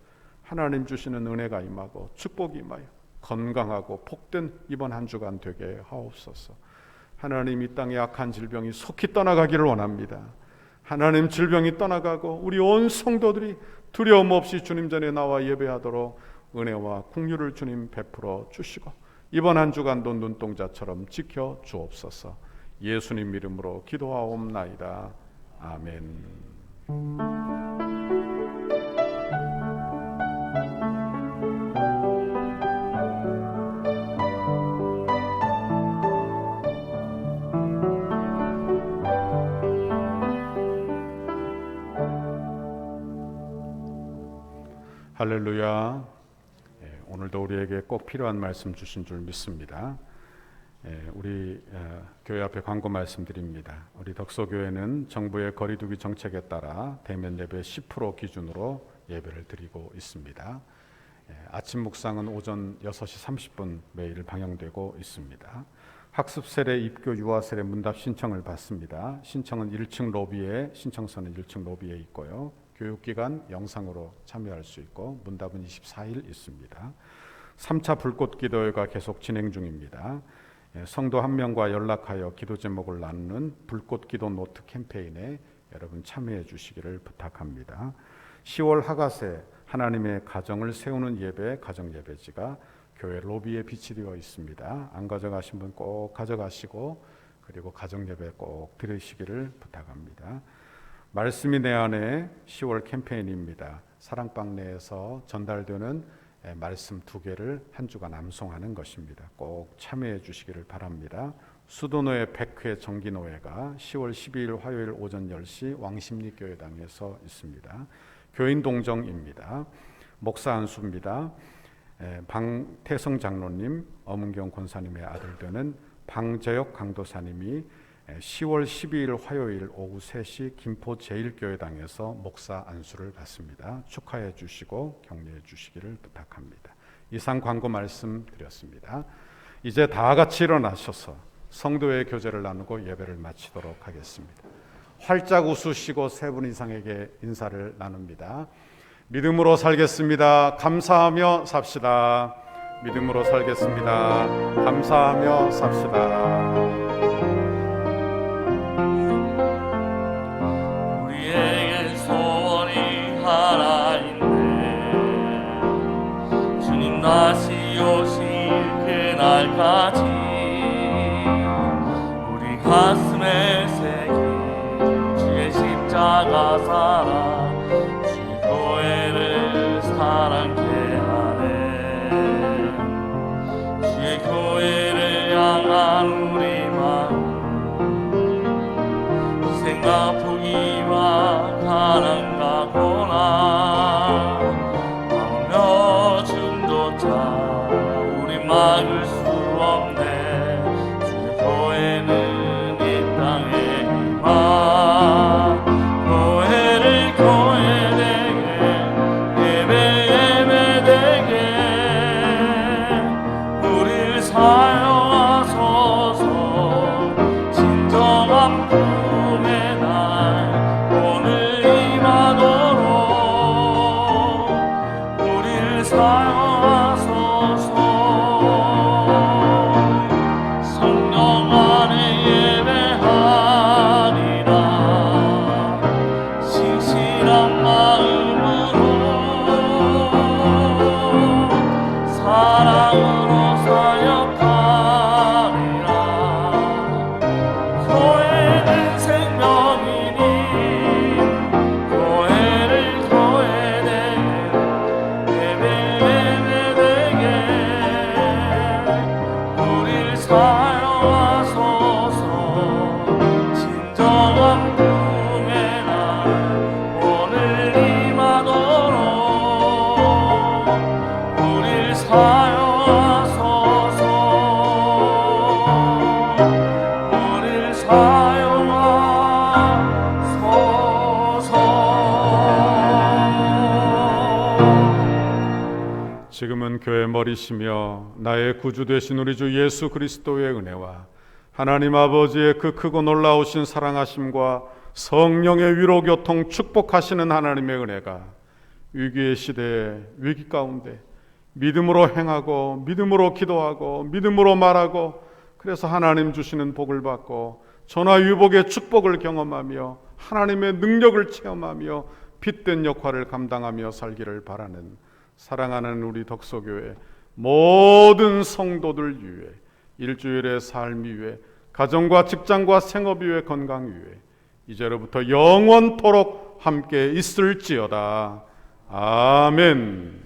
하나님 주시는 은혜가 임하고 축복이 임하여 건강하고 복된 이번 한 주간 되게 하옵소서. 하나님 이 땅의 악한 질병이 속히 떠나가기를 원합니다. 하나님 질병이 떠나가고 우리 온 성도들이 두려움 없이 주님 전에 나와 예배하도록 은혜와 긍휼을 주님 베풀어 주시고 이번 한 주간도 눈동자처럼 지켜 주옵소서. 예수님 이름으로 기도하옵나이다. 아멘. 할렐루야. 오늘도 우리에게 꼭 필요한 말씀 주신 줄 믿습니다. 우리 교회 앞에 광고 말씀드립니다. 우리 덕소교회는 정부의 거리두기 정책에 따라 대면 예배 10% 기준으로 예배를 드리고 있습니다. 아침 묵상은 오전 6시 30분 매일 방영되고 있습니다. 학습 세례, 입교, 유아 세례 문답 신청을 받습니다. 신청은 1층 로비에, 신청서는 1층 로비에 있고요. 교육기간 영상으로 참여할 수 있고 문답은 24일 있습니다. 3차 불꽃기도회가 계속 진행 중입니다. 성도 한 명과 연락하여 기도 제목을 나누는 불꽃기도 노트 캠페인에 여러분 참여해 주시기를 부탁합니다. 10월 하가세 하나님의 가정을 세우는 예배 가정예배지가 교회 로비에 비치되어 있습니다. 안 가져가신 분 꼭 가져가시고 그리고 가정예배 꼭 들으시기를 부탁합니다. 말씀이 내 안에 10월 캠페인입니다. 사랑방 내에서 전달되는 말씀 2개를 한 주간 암송하는 것입니다. 꼭 참여해 주시기를 바랍니다. 수도노회 100회 정기노회가 10월 12일 화요일 오전 10시 왕십리교회당에서 있습니다. 교인 동정입니다. 목사 안수입니다. 방태성 장로님, 엄은경 권사님의 아들 되는 방재혁 강도사님이 10월 12일 화요일 오후 3시 김포 제1교회당에서 목사 안수를 받습니다. 축하해 주시고 격려해 주시기를 부탁합니다. 이상 광고 말씀 드렸습니다. 이제 다 같이 일어나셔서 성도의 교제를 나누고 예배를 마치도록 하겠습니다. 활짝 웃으시고 3분 이상에게 인사를 나눕니다. 믿음으로 살겠습니다. 감사하며 삽시다. 믿음으로 살겠습니다. 감사하며 삽시다. 우리에게 소원이 하나 있네. 주님 다시 오실 그날까지 우리 가슴에 새긴 주의 십자가 사랑 주의 교회를 사랑케 하네. 주의 교회를 향한 우리 마음 희생과 포기와 가난 가고나 마음며 중도자 우리 막 막을 수 없네. 주의 교회는 이 땅에 임하. 교회를 교회되게, 예배 예배되게 우릴 사용하소서. 진정한 품의 날 오늘 임하도록 우릴 사용하소서. 성령 안에 예배하리라. 신실한 마음으로 사랑으로 사역하리라. 교회는 생명이니 교회를 교회되게, 예배 예배되게 우릴 사용하소서. 진정한 품의 날 오늘 임하도록 우릴 사용하소서. 우릴 사용하소서. 지금은 교회 머리시며 나의 구주 되신 우리 주 예수 그리스도의 은혜와 하나님 아버지의 그 크고 놀라우신 사랑하심과 성령의 위로 교통 축복하시는 하나님의 은혜가 위기의 시대에 위기 가운데 믿음으로 행하고 믿음으로 기도하고 믿음으로 말하고, 그래서 하나님 주시는 복을 받고 전화위복의 축복을 경험하며 하나님의 능력을 체험하며 빛된 역할을 감당하며 살기를 바라는 사랑하는 우리 덕소교회 모든 성도들 위해, 일주일의 삶 위해, 가정과 직장과 생업 위해, 건강 위해 이제로부터 영원토록 함께 있을지어다. 아멘.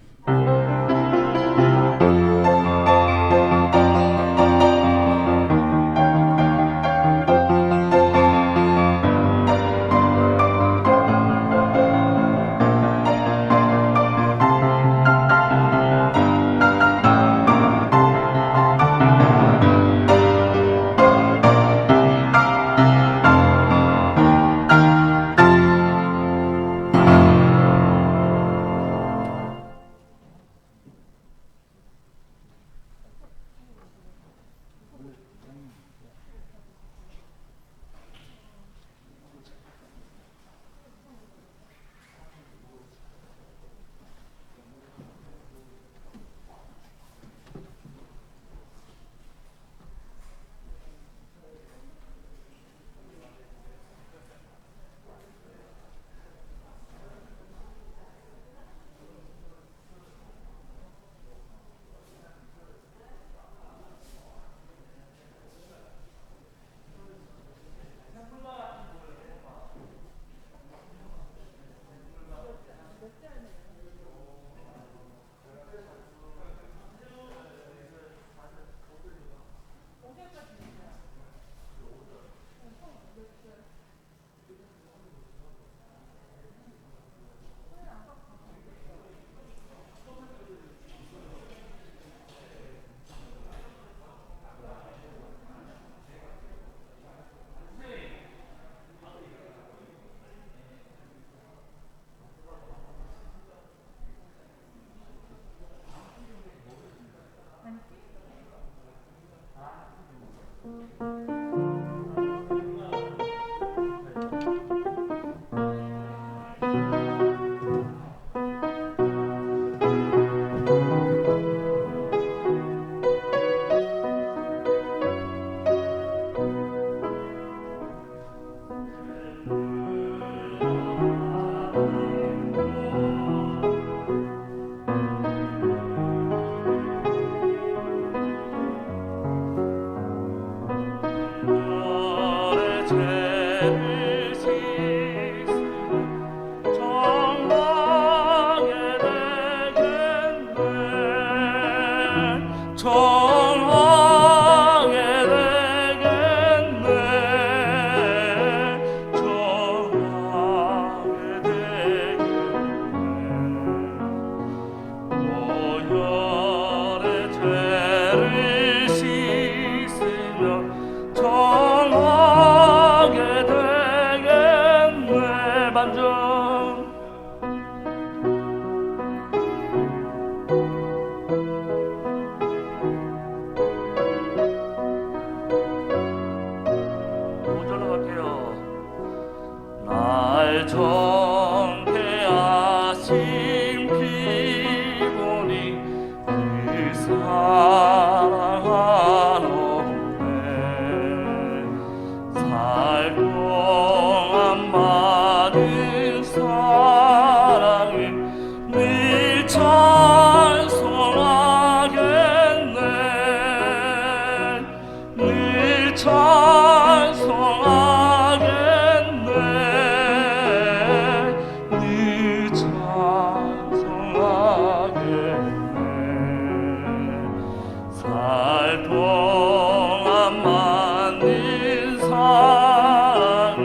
동안 만든 사랑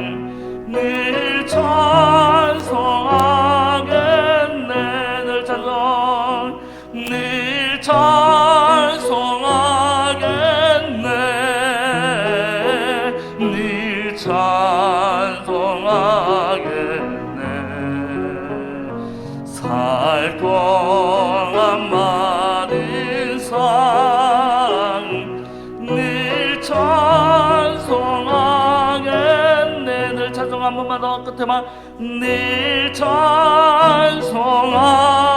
늘 찬송하겠네. 늘 찬송하겠네. 늘 찬송하겠네. 살 동안 많은 사랑 늘 찬송하겠네. 늘 찬송 한 번만 더 끝에만 늘 찬송하겠네.